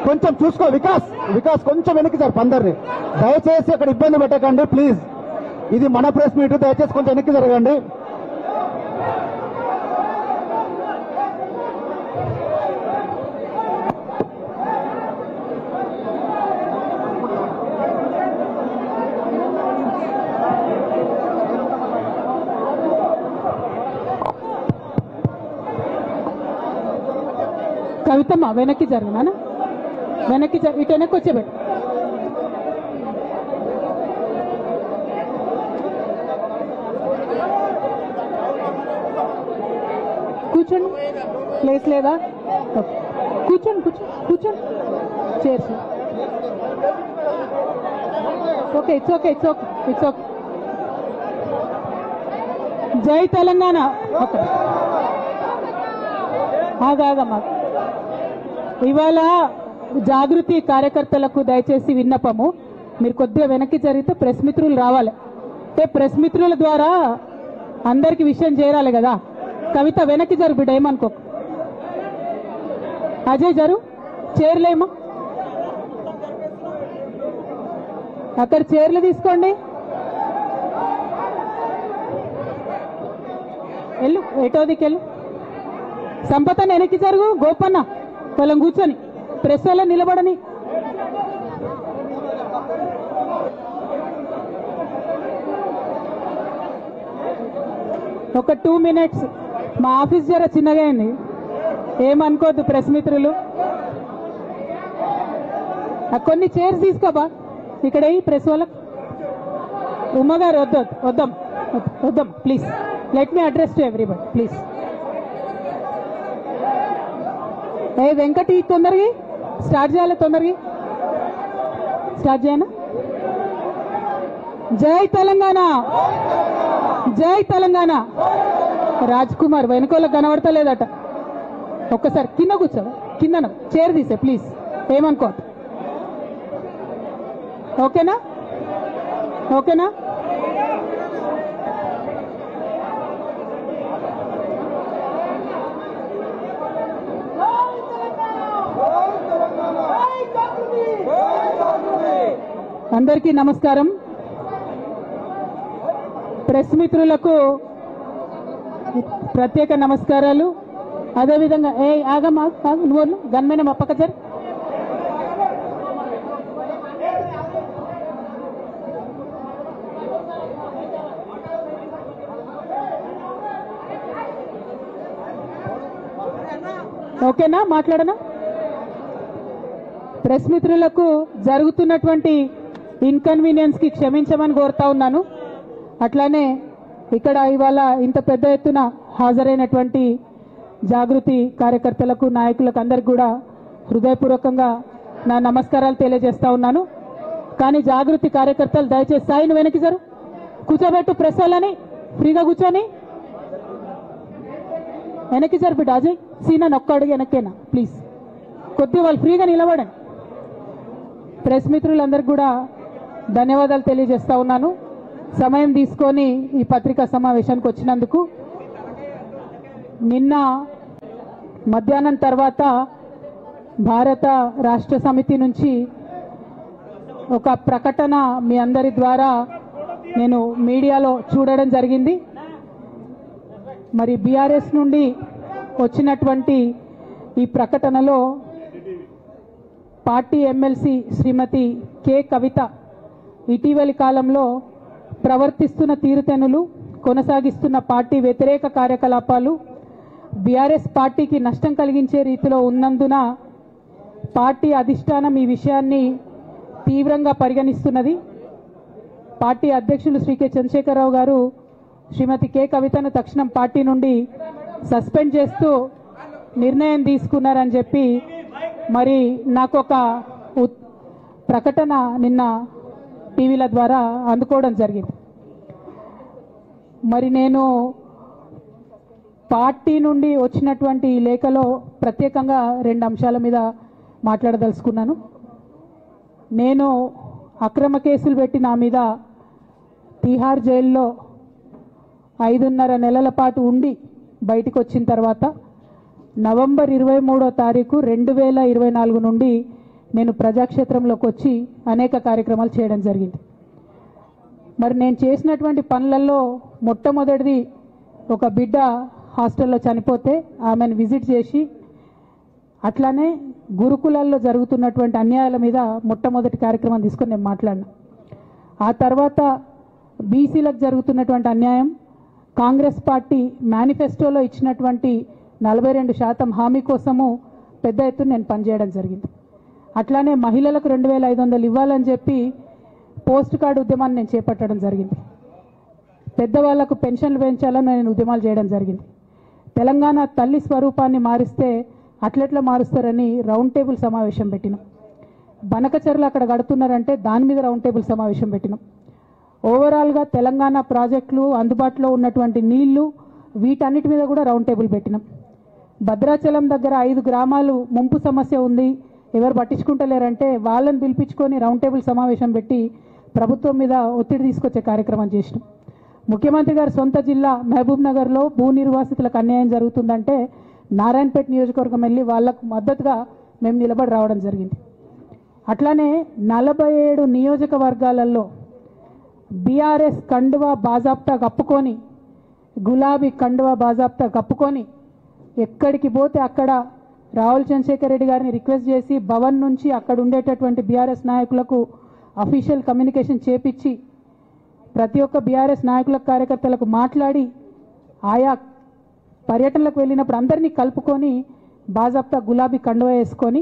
కొంచెం చూసుకో వికాస్, వికాస్ కొంచెం వెనక్కి జరుపు అందరినీ. దయచేసి అక్కడ ఇబ్బంది పెట్టకండి ప్లీజ్. ఇది మన ప్రెస్ మీట్, దయచేసి కొంచెం వెనక్కి జరగండి. కవితమ్మ వెనక్కి జరుగునా, వెనక్కి ఇటు వెనక్కి వచ్చేబెట్టు. కూర్చోండి, ప్లేస్ లేదా? కూర్చోండి కూర్చోండి కూర్చోండి, chairs. Okay, it's okay, it's okay, it's okay. జై తెలంగాణ. ఓకే, ఆగాగమ్మా. ఇవాళ జాగృతి కార్యకర్తలకు దయచేసి విన్నపము, మీరు కొద్దిగా వెనక్కి జరిగితే ప్రెస్ మిత్రులు రావాలి. అంటే ప్రెస్ మిత్రుల ద్వారా అందరికి విషయం చేరాలి కదా. కవిత వెనక్కి జరు బిడ్డ, ఏమనుకో. అజయ్ జరు, చైర్లేమా అక్కడ చైర్లు తీసుకోండి. వెళ్ళు, ఎటోదికి వెళ్ళు. సంపతన్న వెనక్కి జరుగు, గోపన్న వాళ్ళని కూర్చొని ప్రెస్ వాళ్ళ నిలబడని. ఒక 2 minutes, మా ఆఫీస్ జర చిన్నగా అయింది, ఏమనుకోద్దు ప్రెస్ మిత్రులు. కొన్ని చైర్స్ తీసుకోబా ఇక్కడ ప్రెస్ వాళ్ళకు. ఉమ్మగారు వద్దాం వద్దాం please. Let me address to everybody please. ఏ వెంకటి తొందరగా స్టార్ట్ చేయాలి, తొందరగా స్టార్ట్ చేయనా. జై తెలంగాణ, జై తెలంగాణ. రాజ్ కుమార్ వెనుకోళ్ళకి కనబడతలేదట, ఒక్కసారి కింద కూర్చో, కింద చైర్ తీసే ప్లీజ్, ఏమనుకో. ఓకేనా, ఓకేనా. అందరికీ నమస్కారం. ప్రెస్ మిత్రులకు ప్రత్యేక నమస్కారాలు. అదేవిధంగా ఆగమ్మా, నువ్వు గన్మైన మా పక్క జరి. ఓకేనా, మాట్లాడనా. ప్రెస్ మిత్రులకు జరుగుతున్నటువంటి ఇన్కన్వీనియన్స్ కి క్షమించమని కోరుతా ఉన్నాను. అట్లానే ఇక్కడ ఇవాళ ఇంత పెద్ద ఎత్తున హాజరైనటువంటి జాగృతి కార్యకర్తలకు, నాయకులకు అందరికి కూడా హృదయపూర్వకంగా నా నమస్కారాలు తెలియజేస్తా ఉన్నాను. కానీ జాగృతి కార్యకర్తలు దయచేసి సాయిని వెనక్కి జరు, కూర్చోబెట్టు ప్రెస్ వాళ్ళని, ఫ్రీగా కూర్చొని వెనక్కి జరు బిడ్డ. అజయ్ సీనా ఒక్క అడుగు వెనక్కేనా ప్లీజ్, కొద్దిగా వాళ్ళు ఫ్రీగా నిలబడండి. ప్రెస్ మిత్రులందరికీ కూడా ధన్యవాదాలు తెలియజేస్తా ఉన్నాను, సమయం తీసుకొని ఈ పత్రికా సమావేశానికి వచ్చినందుకు. నిన్న మధ్యాహ్నం తర్వాత భారత రాష్ట్ర సమితి నుంచి ఒక ప్రకటన మీ అందరి ద్వారా నేను మీడియాలో చూడడం జరిగింది. మరి బీఆర్ఎస్ నుండి వచ్చినటువంటి ఈ ప్రకటనలో పార్టీ ఎమ్మెల్సీ శ్రీమతి కె కవిత ఇటీవలి కాలంలో ప్రవర్తిస్తున్న తీరుతెన్నులు, కొనసాగిస్తున్న పార్టీ వ్యతిరేక కార్యకలాపాలు బీఆర్ఎస్ పార్టీకి నష్టం కలిగించే రీతిలో ఉన్నందున పార్టీ అధిష్టానం ఈ విషయాన్ని తీవ్రంగా పరిగణిస్తున్నది. పార్టీ అధ్యక్షులు శ్రీ కె చంద్రశేఖరరావు గారు శ్రీమతి కె కవితను తక్షణం పార్టీ నుండి సస్పెండ్ చేస్తూ నిర్ణయం తీసుకున్నారని చెప్పి మరి నాకు ఒక ప్రకటన నిన్న టీవీల ద్వారా అందుకోవడం జరిగింది. మరి నేను పార్టీ నుండి వచ్చినటువంటి ఈ లేఖలో ప్రత్యేకంగా 2 అంశాల మీద మాట్లాడదలుచుకున్నాను. నేను అక్రమ కేసులు పెట్టి నా మీద తిహార్ జైల్లో 5.5 నెలల పాటు ఉండి బయటికి వచ్చిన తర్వాత నవంబర్ 23వ తారీఖు 2024 నుండి నేను ప్రజాక్షేత్రంలోకి వచ్చి అనేక కార్యక్రమాలు చేయడం జరిగింది. మరి నేను చేసినటువంటి పనులలో మొట్టమొదటిది ఒక బిడ్డ హాస్టల్లో చనిపోతే ఆమెను విజిట్ చేసి, అట్లానే గురుకులాల్లో జరుగుతున్నటువంటి అన్యాయాల మీద మొట్టమొదటి కార్యక్రమం తీసుకొని నేను మాట్లాడినా. ఆ తర్వాత బీసీలకు జరుగుతున్నటువంటి అన్యాయం, కాంగ్రెస్ పార్టీ మేనిఫెస్టోలో ఇచ్చినటువంటి 42% హామీ కోసము పెద్ద ఎత్తున నేను పనిచేయడం జరిగింది. అట్లానే మహిళలకు 2500 ఇవ్వాలని చెప్పి పోస్ట్ కార్డు ఉద్యమాన్ని నేను చేపట్టడం జరిగింది. పెద్దవాళ్లకు పెన్షన్లు పెంచాలని నేను ఉద్యమాలు చేయడం జరిగింది. తెలంగాణ తల్లి స్వరూపాన్ని మారిస్తే అట్లెట్లా మారుస్తారని రౌండ్ టేబుల్ సమావేశం పెట్టినాం. బనకచర్లు అక్కడ కడుతున్నారంటే దాని మీద రౌండ్ టేబుల్ సమావేశం పెట్టినాం. ఓవరాల్గా తెలంగాణ ప్రాజెక్టులు, అందుబాటులో ఉన్నటువంటి నీళ్లు, వీటన్నిటి మీద కూడా రౌండ్ టేబుల్ పెట్టినాం. భద్రాచలం దగ్గర 5 గ్రామాలు ముంపు సమస్య ఉంది, ఎవరు పట్టించుకుంటలేరంటే వాళ్ళని పిలిపించుకొని రౌండ్ టేబుల్ సమావేశం పెట్టి ప్రభుత్వం మీద ఒత్తిడి తీసుకొచ్చే కార్యక్రమం చేసినాం. ముఖ్యమంత్రి గారి సొంత జిల్లా మహబూబ్ నగర్లో భూ నిర్వాసితులకు అన్యాయం జరుగుతుందంటే నారాయణపేట నియోజకవర్గం వెళ్ళి వాళ్లకు మద్దతుగా మేము నిలబడి రావడం జరిగింది. అట్లానే 47 నియోజకవర్గాలలో బీఆర్ఎస్ కండువా బాజాప్తా కప్పుకొని, గులాబీ కండువా బాజాప్తా కప్పుకొని ఎక్కడికి పోతే అక్కడ రావుల్ చంద్రశేఖర్ రెడ్డి గారిని రిక్వెస్ట్ చేసి భవన్ నుంచి అక్కడ ఉండేటటువంటి బీఆర్ఎస్ నాయకులకు అఫీషియల్ కమ్యూనికేషన్ చేపించి ప్రతి ఒక్క బీఆర్ఎస్ నాయకులకు, కార్యకర్తలకు మాట్లాడి ఆయా పర్యటనలకు వెళ్ళినప్పుడు అందరినీ కలుపుకొని బాజాప్తా గులాబీ కండువా వేసుకొని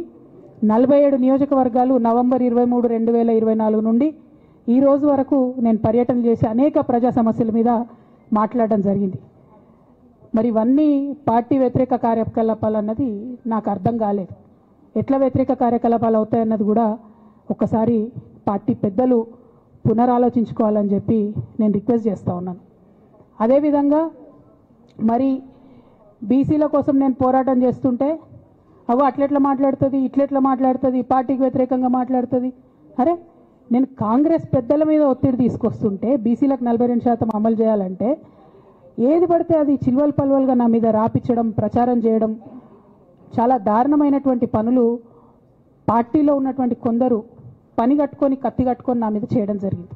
47 నియోజకవర్గాలు నవంబర్ 23, 2024 నుండి ఈ రోజు వరకు నేను పర్యటన చేసి అనేక ప్రజా సమస్యల మీద మాట్లాడడం జరిగింది. మరి ఇవన్నీ పార్టీ వ్యతిరేక కార్యకలాపాలు అన్నది నాకు అర్థం కాలేదు. ఎట్లా వ్యతిరేక కార్యకలాపాలు అవుతాయన్నది కూడా ఒకసారి పార్టీ పెద్దలు పునరాలోచించుకోవాలని చెప్పి నేను రిక్వెస్ట్ చేస్తూ ఉన్నాను. అదేవిధంగా మరి బీసీల కోసం నేను పోరాటం చేస్తుంటే అట్లెట్లా మాట్లాడుతుంది, ఇట్లెట్లా మాట్లాడుతుంది, పార్టీకి వ్యతిరేకంగా మాట్లాడుతుంది. అరే, నేను కాంగ్రెస్ పెద్దల మీద ఒత్తిడి తీసుకొస్తుంటే బీసీలకు 42% అమలు చేయాలంటే ఏది పడితే అది చిల్వల్ పల్వల్గా నా మీద రాపించడం, ప్రచారం చేయడం, చాలా దారుణమైనటువంటి పనులు పార్టీలో ఉన్నటువంటి కొందరు పని కట్టుకొని, కత్తి కట్టుకొని నా మీద చేయడం జరిగింది.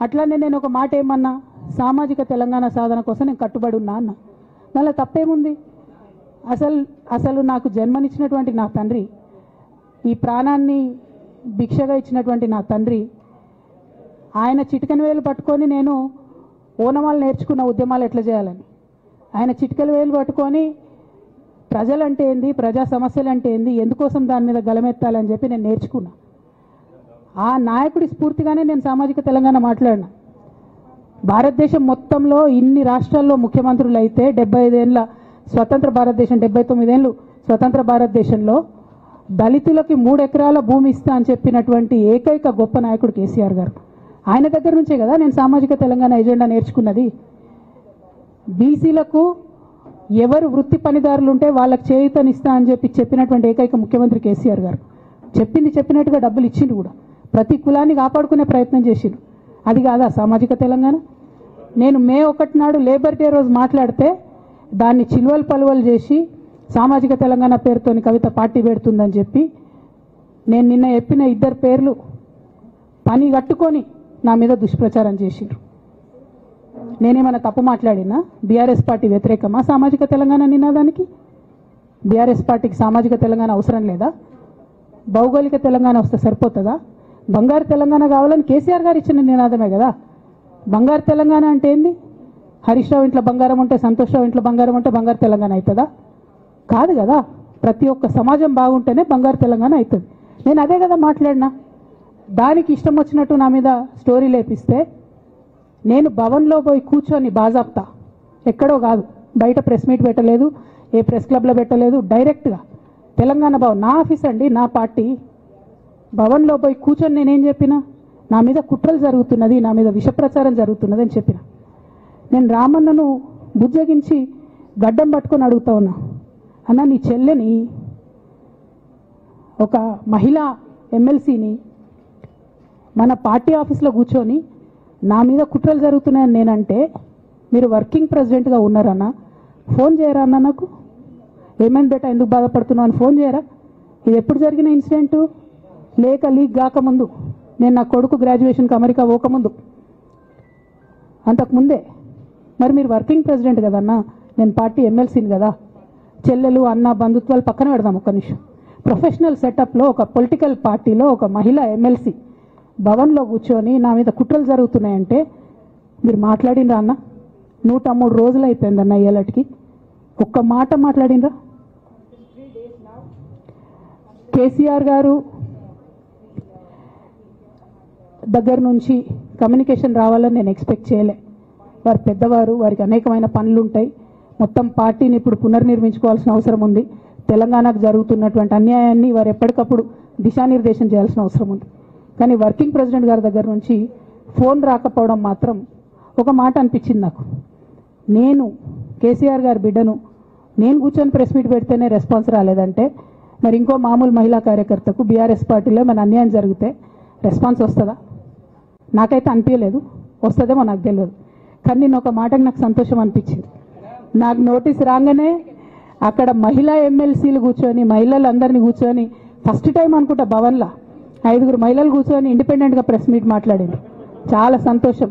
అట్లానే నేను ఒక మాట ఏమన్నా, సామాజిక తెలంగాణ సాధన కోసం నేను కట్టుబడి ఉన్నా అన్న. మళ్ళీ తప్పేముంది? అసలు నాకు జన్మనిచ్చినటువంటి నా తండ్రి, ఈ ప్రాణాన్ని భిక్షగా ఇచ్చినటువంటి నా తండ్రి, ఆయన చిటికెన వేలు పట్టుకొని నేను ఓనమాలు నేర్చుకున్న ఉద్యమాలు ఎట్లా చేయాలని, ఆయన చిటికెల వేలు పట్టుకొని ప్రజలంటే ఏంది, ప్రజా సమస్యలు అంటే ఏంది, ఎందుకోసం దాని మీద గలమెత్తాలని చెప్పి నేను నేర్చుకున్నా. ఆ నాయకుడి స్ఫూర్తిగానే నేను సామాజిక తెలంగాణ మాట్లాడినా. భారతదేశం మొత్తంలో ఇన్ని రాష్ట్రాల్లో ముఖ్యమంత్రులు అయితే 75 ఏళ్ళ స్వతంత్ర భారతదేశం, 79 ఏళ్ళు స్వతంత్ర భారతదేశంలో దళితులకి 3 ఎకరాల భూమి ఇస్తా అని చెప్పినటువంటి ఏకైక గొప్ప నాయకుడు కేసీఆర్ గారు. ఆయన దగ్గర నుంచే కదా నేను సామాజిక తెలంగాణ ఎజెండా నేర్చుకున్నది. బీసీలకు ఎవరు వృత్తి పనిదారులు ఉంటే వాళ్ళకి చేయూతనిస్తా అని చెప్పినటువంటి ఏకైక ముఖ్యమంత్రి కేసీఆర్ గారు. చెప్పినట్టుగా డబ్బులు ఇచ్చిండు కూడా, ప్రతి కులాన్ని కాపాడుకునే ప్రయత్నం చేసిండు. అది కాదా సామాజిక తెలంగాణ? నేను మే 1 నాడు లేబర్ డే రోజు మాట్లాడితే దాన్ని చిల్వల్ పలువలు చేసి సామాజిక తెలంగాణ పేరుతోని కవిత పార్టీ పెడుతుందని చెప్పి నేను నిన్న చెప్పిన 2 పేర్లు పని కట్టుకొని నా మీద దుష్ప్రచారం చేసిండ్రు. నేనేమైనా తప్పు మాట్లాడినా? బీఆర్ఎస్ పార్టీ వ్యతిరేకమా సామాజిక తెలంగాణ నినాదానికి? బీఆర్ఎస్ పార్టీకి సామాజిక తెలంగాణ అవసరం లేదా? భౌగోళిక తెలంగాణ వస్తే సరిపోతుందా? బంగారు తెలంగాణ కావాలని కేసీఆర్ గారు ఇచ్చిన నినాదమే కదా. బంగారు తెలంగాణ అంటే ఏంది? హరీష్ రావు ఇంట్లో బంగారం ఉంటే, సంతోష్ రావు ఇంట్లో బంగారం ఉంటే బంగారు తెలంగాణ అవుతుందా? కాదు కదా. ప్రతి ఒక్క సమాజం బాగుంటేనే బంగారు తెలంగాణ అవుతుంది. నేను అదే కదా మాట్లాడినా. దానికి ఇష్టం వచ్చినట్టు నా మీద స్టోరీ లేపిస్తే నేను భవన్లో పోయి కూర్చొని బాజాప్తా, ఎక్కడో కాదు, బయట ప్రెస్ మీట్ పెట్టలేదు, ఏ ప్రెస్ క్లబ్లో పెట్టలేదు, డైరెక్ట్గా తెలంగాణ భవన్, నా ఆఫీస్ అండి, నా పార్టీ భవన్లో పోయి కూర్చొని నేనేం చెప్పినా, నా మీద కుట్రలు జరుగుతున్నది, నా మీద విషప్రచారం జరుగుతున్నది అని చెప్పిన. నేను రామన్నను బుజ్జగించి గడ్డం పట్టుకొని అడుగుతా ఉన్నా, అన్న నీ చెల్లెని, ఒక మహిళా ఎమ్మెల్సీని మన పార్టీ ఆఫీస్లో కూర్చొని నా మీద కుట్రలు జరుగుతున్నాయని నేనంటే మీరు వర్కింగ్ ప్రెసిడెంట్గా ఉన్నారన్నా, ఫోన్ చేయరా అన్న, నాకు ఏమైంది బేటా, ఎందుకు బాధపడుతున్నావు అని ఫోన్ చేయరా? ఇది ఎప్పుడు జరిగిన ఇన్సిడెంటు? లేక లీక్ కాకముందు, నేను నా కొడుకు గ్రాడ్యుయేషన్కి అమెరికా పోకముందు, అంతకుముందే. మరి మీరు వర్కింగ్ ప్రెసిడెంట్ కదన్నా, నేను పార్టీ ఎమ్మెల్సీని కదా. చెల్లెలు అన్న బంధుత్వాలు పక్కన పెడదాం ఒక్క నిమిషం. ప్రొఫెషనల్ సెటప్లో ఒక పొలిటికల్ పార్టీలో ఒక మహిళ ఎమ్మెల్సీ భవన్లో కూర్చొని నా మీద కుట్రలు జరుగుతున్నాయంటే మీరు మాట్లాడినరా అన్న? 103 రోజులు అయిపోయిందన్న ఇయ్యాలటికి, ఒక్క మాట మాట్లాడినరా? కేసీఆర్ గారు దగ్గర నుంచి కమ్యూనికేషన్ రావాలని నేను ఎక్స్పెక్ట్ చేయలే. వారు పెద్దవారు, వారికి అనేకమైన పనులు ఉంటాయి. మొత్తం పార్టీని ఇప్పుడు పునర్నిర్మించుకోవాల్సిన అవసరం ఉంది. తెలంగాణకు జరుగుతున్నటువంటి అన్యాయాన్ని వారు ఎప్పటికప్పుడు దిశానిర్దేశం చేయాల్సిన అవసరం ఉంది. కానీ వర్కింగ్ ప్రెసిడెంట్ గారి దగ్గర నుంచి ఫోన్ రాకపోవడం మాత్రం ఒక మాట అనిపించింది నాకు. నేను కేసీఆర్ గారి బిడ్డను, నేను కూర్చొని ప్రెస్ మీట్ పెడితేనే రెస్పాన్స్ రాలేదంటే మరి ఇంకో మామూలు మహిళా కార్యకర్తకు బీఆర్ఎస్ పార్టీలో మన అన్యాయం జరిగితే రెస్పాన్స్ వస్తుందా? నాకైతే అనిపించలేదు. వస్తుందేమో నాకు తెలియదు. కానీ నేను ఒక మాటకు నాకు సంతోషం అనిపించింది. నాకు నోటీస్ రాగానే అక్కడ మహిళా ఎమ్మెల్సీలు కూర్చొని, మహిళలందరినీ కూర్చొని, ఫస్ట్ టైం అనుకుంటా భవన్లో 5 మహిళలు కూర్చొని ఇండిపెండెంట్గా ప్రెస్ మీట్ మాట్లాడింది. చాలా సంతోషం.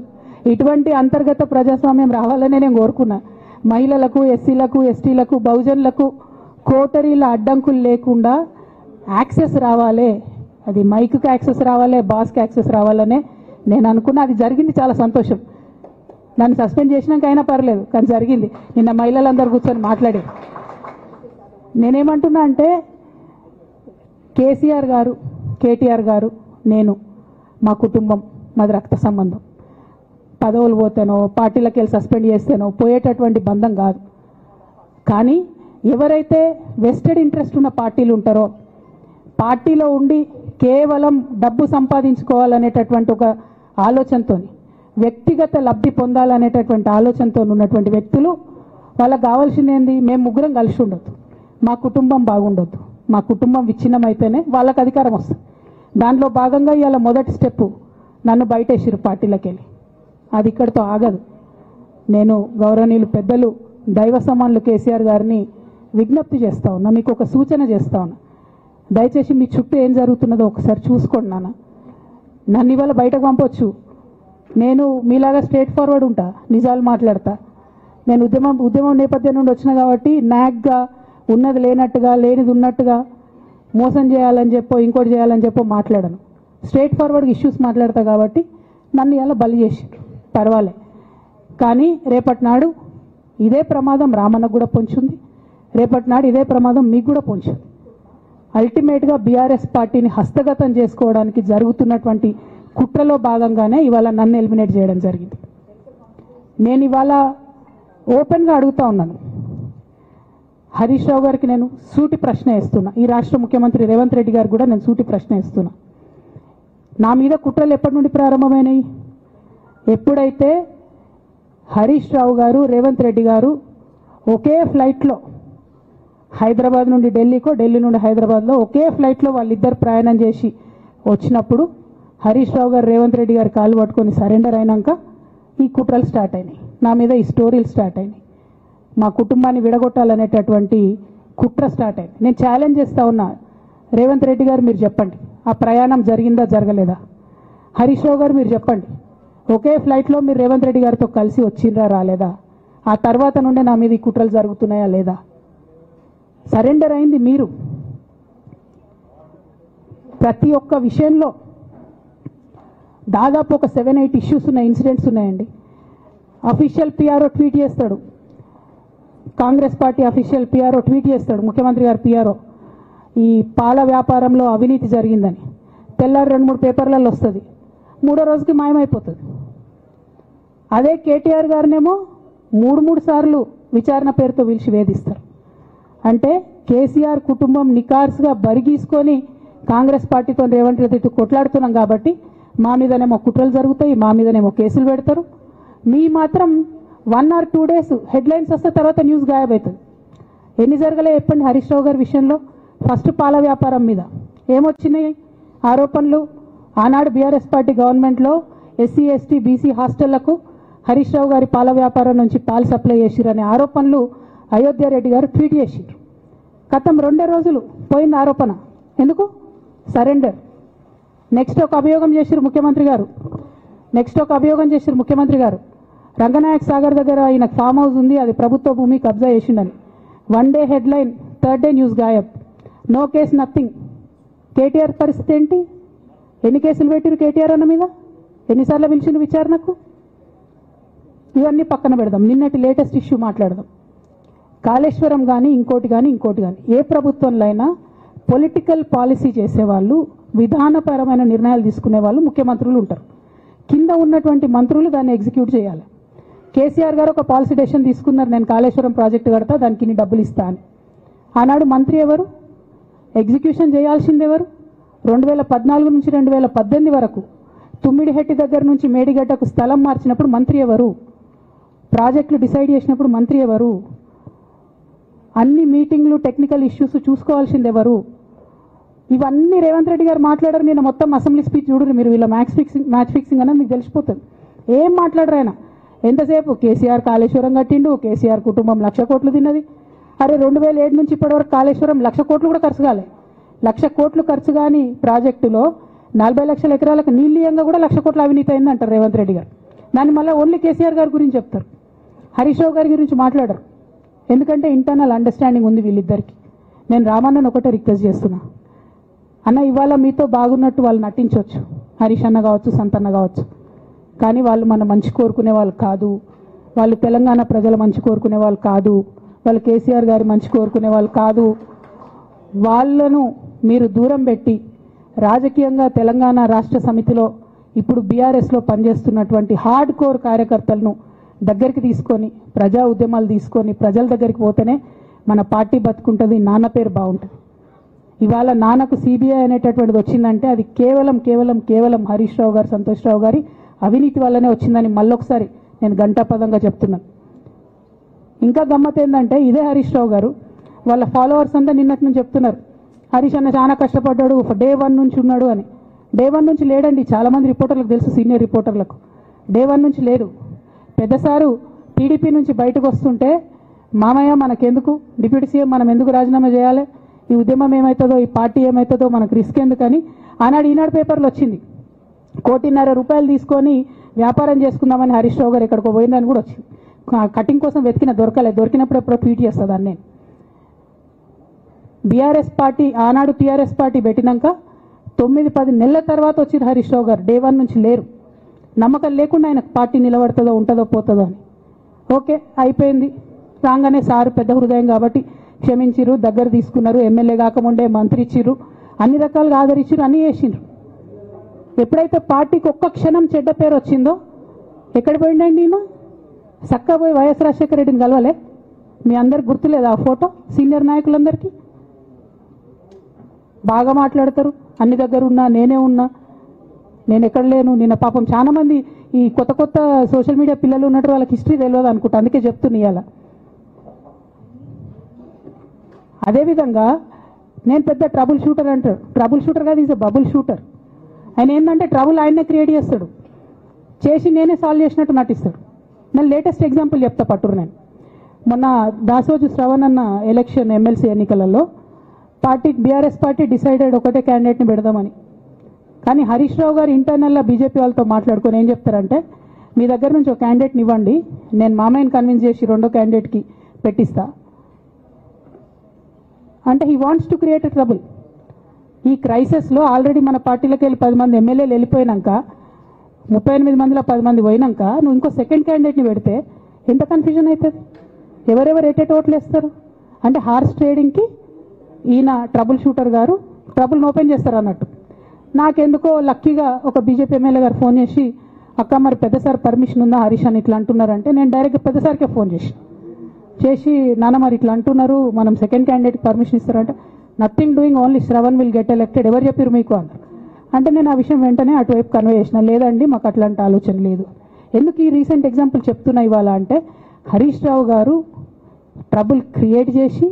ఇటువంటి అంతర్గత ప్రజాస్వామ్యం రావాలనే నేను కోరుకున్నా. మహిళలకు, ఎస్సీలకు, ఎస్టీలకు, బహుజనులకు కోటరీల అడ్డంకులు లేకుండా యాక్సెస్ రావాలి. అది మైక్కి యాక్సెస్ రావాలి, బాస్కి యాక్సెస్ రావాలనే నేను అనుకున్నా. అది జరిగింది, చాలా సంతోషం. నన్ను సస్పెండ్ చేసినాక అయినా పర్లేదు, కానీ జరిగింది. నిన్న మహిళలందరూ కూర్చొని మాట్లాడి నేనేమంటున్నా అంటే, కేసీఆర్ గారు, కేటీఆర్ గారు, నేను, మా కుటుంబం, మాది రక్త సంబంధం. పదవులు పోతేనో, పార్టీలకు వెళ్ళి సస్పెండ్ చేస్తేనో పోయేటటువంటి బంధం కాదు. కానీ ఎవరైతే వెస్టెడ్ ఇంట్రెస్ట్ ఉన్న పార్టీలు ఉంటారో, పార్టీలో ఉండి కేవలం డబ్బు సంపాదించుకోవాలనేటటువంటి ఒక ఆలోచనతో, వ్యక్తిగత లబ్ధి పొందాలనేటటువంటి ఆలోచనతో ఉన్నటువంటి వ్యక్తులు, వాళ్ళకి కావాల్సింది ఏంది? మేము ముగ్గురం కలిసి ఉండొద్దు, మా కుటుంబం బాగుండొద్దు, మా కుటుంబం విచ్ఛిన్నమైతేనే వాళ్ళకి అధికారం వస్తుంది. దాంట్లో భాగంగా ఇవాళ మొదటి స్టెప్ నన్ను బయటేసిరు పార్టీలకు వెళ్ళి. అది ఇక్కడితో ఆగదు. నేను గౌరవనీయులు పెద్దలు దైవ సమానులు కేసీఆర్ గారిని విజ్ఞప్తి చేస్తా ఉన్నా, మీకు ఒక సూచన చేస్తా ఉన్నా. దయచేసి మీ చుట్టూ ఏం జరుగుతున్నదో ఒకసారి చూసుకోండి నాన్న. నన్ను ఇవాళ బయటకు పంపొచ్చు, నేను మీలాగా స్ట్రేట్ ఫార్వర్డ్ ఉంటా, నిజాలు మాట్లాడతా. నేను ఉద్యమం నేపథ్యం నుండి వచ్చిన కాబట్టి నాగ్గా ఉన్నది లేనట్టుగా, లేనిది ఉన్నట్టుగా, మోసం చేయాలని చెప్పో ఇంకోటి చేయాలని చెప్పో మాట్లాడను. స్ట్రేట్ ఫార్వర్డ్గా ఇష్యూస్ మాట్లాడతా కాబట్టి నన్ను ఇలా బలి చేసి పర్వాలే. కానీ రేపటి నాడు ఇదే ప్రమాదం రామన్నకు కూడా పొంచుంది, రేపటి నాడు ఇదే ప్రమాదం మీకు కూడా పొంచుంది. అల్టిమేట్గా బీఆర్ఎస్ పార్టీని హస్తగతం చేసుకోవడానికి జరుగుతున్నటువంటి కుట్రలో భాగంగానే ఇవాళ నన్ను ఎలిమినేట్ చేయడం జరిగింది. నేను ఇవాళ ఓపెన్గా అడుగుతా ఉన్నాను, హరీష్ రావు గారికి నేను సూటి ప్రశ్న వేస్తున్నా, ఈ రాష్ట్ర ముఖ్యమంత్రి రేవంత్ రెడ్డి గారికి కూడా నేను సూటి ప్రశ్న వేస్తున్నా. నా మీద కుట్రలు ఎప్పటి నుండి ప్రారంభమైనాయి? ఎప్పుడైతే హరీష్ రావు గారు, రేవంత్ రెడ్డి గారు ఒకే ఫ్లైట్లో హైదరాబాద్ నుండి ఢిల్లీకో, ఢిల్లీ నుండి హైదరాబాద్లో ఒకే ఫ్లైట్లో వాళ్ళిద్దరు ప్రయాణం చేసి వచ్చినప్పుడు హరీష్ రావు గారు రేవంత్ రెడ్డి గారి కాళ్ళు పట్టుకొని సరెండర్ అయినాక ఈ కుట్రలు స్టార్ట్ అయినాయి, నా మీద ఈ స్టోరీలు స్టార్ట్ అయినాయి, మా కుటుంబాన్ని విడగొట్టాలనేటటువంటి కుట్ర స్టార్ట్ అయింది. నేను ఛాలెంజ్ చేస్తా ఉన్నా, రేవంత్ రెడ్డి గారు మీరు చెప్పండి, ఆ ప్రయాణం జరిగిందా జరగలేదా? హరీష్ రావు గారు మీరు చెప్పండి, ఒకే ఫ్లైట్లో మీరు రేవంత్ రెడ్డి గారితో కలిసి వచ్చిండ్రా రాలేదా? ఆ తర్వాత నుండే నా మీద ఈ కుట్రలు జరుగుతున్నాయా లేదా? సరెండర్ అయింది మీరు. ప్రతి ఒక్క విషయంలో దాదాపు ఒక 7-8 ఇష్యూస్ ఉన్న ఇన్సిడెంట్స్ ఉన్నాయండి. అఫీషియల్ పిఆర్ఓ ట్వీట్ చేస్తాడు, Congress party official PRO tweet చేస్తాడు, ముఖ్యమంత్రి గారు పిఆర్ఓ, ఈ పాల వ్యాపారంలో అవినీతి జరిగిందని. తెల్లారి 2-3 పేపర్లలో వస్తుంది, 3వ రోజుకి మాయమైపోతుంది. అదే కేటీఆర్ గారినేమో 3 సార్లు విచారణ పేరుతో పిలిచి వేధిస్తారు. అంటే కేసీఆర్ కుటుంబం నికార్స్గా బరిగీసుకొని కాంగ్రెస్ పార్టీతో రేవంత్ రెడ్డి కొట్లాడుతున్నాం కాబట్టి మా మీదనేమో కుట్రలు జరుగుతాయి, మా మీదనేమో కేసులు పెడతారు. మీ మాత్రం 1 or 2 days హెడ్లైన్స్ వస్తే తర్వాత న్యూస్ గాయబవుతుంది. ఎన్ని జరగలే చెప్పండి హరీష్ రావు గారి విషయంలో? ఫస్ట్ పాల వ్యాపారం మీద ఏమొచ్చినాయి ఆరోపణలు? ఆనాడు బీఆర్ఎస్ పార్టీ గవర్నమెంట్లో SC, ST, BC హాస్టళ్లకు Harish Rao గారి పాల వ్యాపారం నుంచి పాలు సప్లై చేసిరనే ఆరోపణలు అయోధ్య రెడ్డి గారు ట్వీట్ చేసిరు. గతం 2 రోజులు పోయింది ఆరోపణ. ఎందుకు? సరెండర్. నెక్స్ట్ ఒక అభియోగం చేశారు ముఖ్యమంత్రి గారు రంగనాయక్ సాగర్ దగ్గర ఆయన ఫామ్ హౌస్ ఉంది, అది ప్రభుత్వ భూమి, కబ్జా చేసిండని. 1 day headline, 3rd day news గాయబ్. No case nothing. కేటీఆర్ పరిస్థితి ఏంటి? ఎన్ని కేసులు పెట్టిరు కేటీఆర్ అన్న మీద? ఎన్నిసార్లు పిలిచిండు విచారణకు? ఇవన్నీ పక్కన పెడదాం. నిన్నటి లేటెస్ట్ ఇష్యూ మాట్లాడదాం. కాళేశ్వరం కానీ ఇంకోటి కానీ ఏ ప్రభుత్వంలో అయినా పొలిటికల్ పాలసీ చేసేవాళ్ళు, విధానపరమైన నిర్ణయాలు తీసుకునే వాళ్ళు ముఖ్యమంత్రులు ఉంటారు. కింద ఉన్నటువంటి మంత్రులు దాన్ని ఎగ్జిక్యూట్ చేయాలి. కేసీఆర్ గారు ఒక పాలసీ డెసిషన్ తీసుకున్నారు, నేను కాళేశ్వరం ప్రాజెక్టు కడతా, దానికి ఇన్ని డబ్బులు ఇస్తా అని. ఆనాడు మంత్రి ఎవరు? ఎగ్జిక్యూషన్ చేయాల్సింది ఎవరు? 2014 నుంచి 2018 వరకు తుమ్మిడిహెట్టి దగ్గర నుంచి మేడిగడ్డకు స్థలం మార్చినప్పుడు మంత్రి ఎవరు? ప్రాజెక్టులు డిసైడ్ చేసినప్పుడు మంత్రి ఎవరు? అన్ని మీటింగ్లు, టెక్నికల్ ఇష్యూస్ చూసుకోవాల్సింది ఎవరు? ఇవన్నీ రేవంత్ రెడ్డి గారు మాట్లాడారు. నేను మొత్తం అసెంబ్లీ స్పీచ్ చూడరు మీరు, వీళ్ళ మ్యాచ్ ఫిక్సింగ్ అనేది మీకు తెలిసిపోతుంది. ఏం మాట్లాడరు ఆయన. ఎంతసేపు కేసీఆర్ కాళేశ్వరం కట్టిండు, కేసీఆర్ కుటుంబం 1,00,000 కోట్లు తిన్నది. అరే 2007 నుంచి ఇప్పటివరకు కాళేశ్వరం 1,00,000 కోట్లు కూడా ఖర్చు కాలే. 1,00,000 కోట్లు ఖర్చు కాని ప్రాజెక్టులో 40 లక్షల ఎకరాలకు నీళ్ళీయంగా కూడా 1,00,000 కోట్ల అవినీతి అయింది అంటారు రేవంత్ రెడ్డి గారు. దాన్ని మళ్ళీ ఓన్లీ కేసీఆర్ గారి గురించి చెప్తారు, హరీష్ రావు గారి గురించి మాట్లాడరు. ఎందుకంటే ఇంటర్నల్ అండర్స్టాండింగ్ ఉంది వీళ్ళిద్దరికి. నేను రామన్నను ఒకటే రిక్వెస్ట్ చేస్తున్నా, అన్న ఇవాళ మీతో బాగున్నట్టు వాళ్ళు నటించవచ్చు, హరీష్ అన్న కావచ్చు, సంతన్న కావచ్చు, కానీ వాళ్ళు మన మంచి కోరుకునే వాళ్ళు కాదు. వాళ్ళు తెలంగాణ ప్రజల మంచి కోరుకునే వాళ్ళు కాదు. వాళ్ళు కేసీఆర్ గారి మంచి కోరుకునే వాళ్ళు కాదు. వాళ్ళను మీరు దూరం పెట్టి రాజకీయంగా తెలంగాణ రాష్ట్ర సమితిలో ఇప్పుడు బీఆర్ఎస్లో పనిచేస్తున్నటువంటి హార్డ్ కోర్ కార్యకర్తలను దగ్గరికి తీసుకొని, ప్రజా ఉద్యమాలు తీసుకొని ప్రజల దగ్గరికి పోతేనే మన పార్టీ బతుకుంటుంది, నాన్న పేరు బాగుంటుంది. ఇవాళ నాన్నకు సిబిఐ అనేటటువంటిది వచ్చిందంటే అది కేవలం హరీష్ రావు గారు, సంతోష్ రావు గారి అవినీతి వల్లనే వచ్చిందని మళ్ళొకసారి నేను గంటాపదంగా చెప్తున్నాను. ఇంకా గమ్మత్ ఏంటంటే ఇదే హరీష్ రావు గారు వాళ్ళ ఫాలోవర్స్ అంతా నిన్నటి నుంచి చెప్తున్నారు, హరీష్ అన్న చాలా కష్టపడ్డాడు, డే 1 నుంచి ఉన్నాడు అని. డే 1 నుంచి లేడండి. చాలామంది రిపోర్టర్లకు తెలుసు, సీనియర్ రిపోర్టర్లకు డే 1 నుంచి లేడు. పెద్దసారు టీడీపీ నుంచి బయటకు వస్తుంటే మామయ్య మనకెందుకు, డిప్యూటీ సీఎం మనం ఎందుకు రాజీనామా చేయాలి, ఈ ఉద్యమం ఏమవుతుందో, ఈ పార్టీ ఏమవుతుందో మనకు రిస్క్ ఎందుకని ఆనాడు ఈనాడు పేపర్లో వచ్చింది. 1,50,00,000 రూపాయలు తీసుకొని వ్యాపారం చేసుకుందామని హరీష్ రావు గారు ఎక్కడికో పోయిందని కూడా వచ్చింది. కటింగ్ కోసం దొరికినప్పుడు ఎప్పుడో ట్వీట్ చేస్తుందని. నేను బీఆర్ఎస్ పార్టీ ఆనాడు టీఆర్ఎస్ పార్టీ పెట్టినాక 9-10 నెలల తర్వాత వచ్చింది హరీష్ రావు గారు. డే 1 నుంచి లేరు. నమ్మకం లేకుండా ఆయన పార్టీ నిలబడుతుందో ఉంటుందో పోతుందో అని. ఓకే అయిపోయింది. రాగానే సారు పెద్ద హృదయం కాబట్టి క్షమించిరు, దగ్గర తీసుకున్నారు, ఎమ్మెల్యే కాకముందే మంత్రి ఇచ్చిర్రు, అన్ని రకాలుగా ఆదరించిరు, అన్నీ చేసిండ్రు. ఎప్పుడైతే పార్టీకి ఒక్క క్షణం చెడ్డ పేరు వచ్చిందో ఎక్కడ పోయిండండి ఈయన? చక్కా పోయి వైఎస్ రాజశేఖర రెడ్డిని కలవలే? మీ అందరికి గుర్తులేదు ఆ ఫోటో? సీనియర్ నాయకులందరికీ బాగా మాట్లాడతారు, అన్ని దగ్గర ఉన్నా, నేనే ఉన్నా, నేను ఎక్కడ లేను. నిన్న పాపం చాలా మంది ఈ కొత్త సోషల్ మీడియా పిల్లలు ఉన్నట్టు వాళ్ళకి హిస్టరీ తెలియదు అనుకుంటా, అందుకే చెప్తున్నా ఇవాళ. అదేవిధంగా నేను పెద్ద ట్రబుల్ షూటర్ అంటారు. ట్రబుల్ షూటర్ కాదు, ఈజ్ ఎ బబుల్ షూటర్. ఆయన ఏంటంటే ట్రబుల్ ఆయన్నే క్రియేట్ చేస్తాడు, చేసి నేనే సాల్వ్ చేసినట్టు నటిస్తాడు. నేను లేటెస్ట్ ఎగ్జాంపుల్ చెప్తా పట్టురు. నేను మొన్న దాసోజు శ్రవణ్ అన్న ఎలక్షన్ ఎమ్మెల్సీ ఎన్నికలలో బీఆర్ఎస్ పార్టీ డిసైడెడ్ ఒకటే క్యాండిడేట్ని పెడదామని. కానీ హరీష్ రావు గారు ఇంటర్నల్గా బీజేపీ వాళ్ళతో మాట్లాడుకొని ఏం చెప్తారంటే, మీ దగ్గర నుంచి ఒక క్యాండిడేట్ని ఇవ్వండి, నేను మామయ్యని కన్విన్స్ చేసి రెండో క్యాండిడేట్కి పెట్టిస్తా అంటే he wants to create a trouble. ఈ క్రైసిస్లో ఆల్రెడీ మన పార్టీలోకి వెళ్ళి 10 మంది ఎమ్మెల్యేలు వెళ్ళిపోయినాక, 38 మందిలో 10 మంది పోయినాక నువ్వు ఇంకో సెకండ్ క్యాండిడేట్ని పెడితే ఎంత కన్ఫ్యూజన్ అవుతుంది? ఎవరెవరు ఓట్లు వేస్తారు? అంటే హార్స్ ట్రేడింగ్కి ఈయన ట్రబుల్ షూటర్ గారు ట్రబుల్ని ఓపెన్ చేస్తారు అన్నట్టు. నాకెందుకో లక్కీగా ఒక బీజేపీ ఎమ్మెల్యే గారు ఫోన్ చేసి, అక్క మరి పెద్దసారి పర్మిషన్ ఉందా హరీష్ అని ఇట్లా అంటున్నారంటే, నేను డైరెక్ట్గా పెద్దసారికే ఫోన్ చేసి నాన్న మరి ఇట్లా అంటున్నారు, మనం సెకండ్ క్యాండిడేట్కి పర్మిషన్ ఇస్తారంటే, nothing doing, only Shravan will get elected, ఎవరు చెప్పారు మీకు అన్నారు. అంటే నేను ఆ విషయం వెంటనే అటువైపు కన్వే చేసిన, లేదండి మాకు అట్లాంటి ఆలోచన లేదు. ఎందుకు ఈ రీసెంట్ ఎగ్జాంపుల్ చెప్తున్నా ఇవాళ అంటే, హరీష్ రావు గారు ట్రబుల్ క్రియేట్ చేసి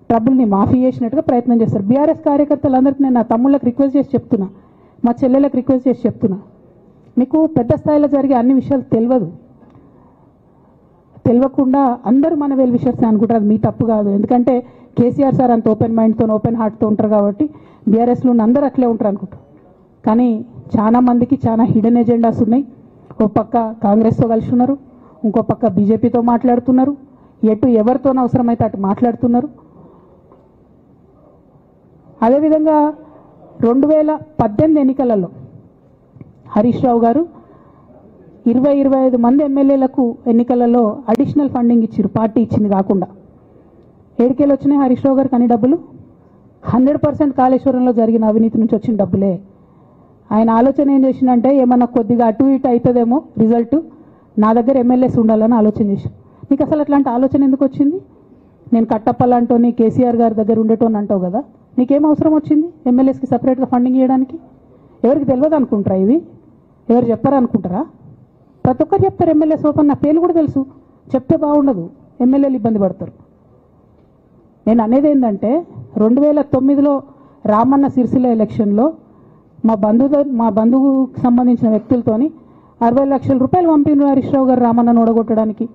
ట్రబుల్ని మాఫీ చేసినట్టుగా ప్రయత్నం చేస్తారు. బీఆర్ఎస్ కార్యకర్తలందరికీ నేను నా తమ్ముళ్ళకి రిక్వెస్ట్ చేసి చెప్తున్నా, మా చెల్లెలకు రిక్వెస్ట్ చేసి చెప్తున్నా, మీకు పెద్ద స్థాయిలో జరిగే అన్ని విషయాలు తెలియకుండా అందరూ మన వెల్ విషర్స్ అనుకుంటారు. అది మీ తప్పు కాదు, ఎందుకంటే కేసీఆర్ సార్ అంత ఓపెన్ మైండ్తో ఓపెన్ హార్ట్తో ఉంటారు కాబట్టి బీఆర్ఎస్లో ఉన్న అందరూ అట్లే ఉంటారు అనుకుంటారు. కానీ చాలా మందికి చాలా హిడెన్ ఎజెండాస్ ఉన్నాయి. ఒక పక్క కాంగ్రెస్తో కలిసి ఉన్నారు, ఇంకో పక్క బీజేపీతో మాట్లాడుతున్నారు, ఎటు ఎవరితో అవసరమైతే అటు మాట్లాడుతున్నారు. అదేవిధంగా 2018 ఎన్నికలలో హరీష్ రావు గారు 20-25 మంది ఎమ్మెల్యేలకు ఎన్నికలలో అడిషనల్ ఫండింగ్ ఇచ్చారు, పార్టీ ఇచ్చింది కాకుండా. ఏడికేలు వచ్చినాయి హరీష్ రావు గారికి అన్ని డబ్బులు? 100% కాళేశ్వరంలో జరిగిన అవినీతి నుంచి వచ్చిన డబ్బులే. ఆయన ఆలోచన ఏం చేసిందంటే ఏమన్నా కొద్దిగా అటు ఇటు అవుతుందేమో రిజల్ట్, నా దగ్గర ఎమ్మెల్యేస్ ఉండాలని ఆలోచన చేశాను. నీకు అసలు అట్లాంటి ఆలోచన ఎందుకు వచ్చింది? నేను కట్టప్పలాంటోని కేసీఆర్ గారి దగ్గర ఉండేటోని అంటావు కదా, నీకేం అవసరం వచ్చింది ఎమ్మెల్యేస్కి సపరేట్గా ఫండింగ్ ఇవ్వడానికి? ఎవరికి తెలియదు అనుకుంటారా? ఇది ఎవరు చెప్పారు అనుకుంటారా? ప్రతి ఒక్కరు చెప్తారు ఎమ్మెల్యేస్ ఓపెన్, నా పేర్లు కూడా తెలుసు, చెప్తే బాగుండదు, ఎమ్మెల్యేలు ఇబ్బంది పడతారు. నేను అనేది ఏంటంటే 2009లో రామన్న సిరిసిల్ల ఎలక్షన్లో మా బంధువుకు సంబంధించిన వ్యక్తులతోని 60 లక్షల రూపాయలు పంపిన హరీష్ రావు గారు రామన్నను ఓడగొట్టడానికి.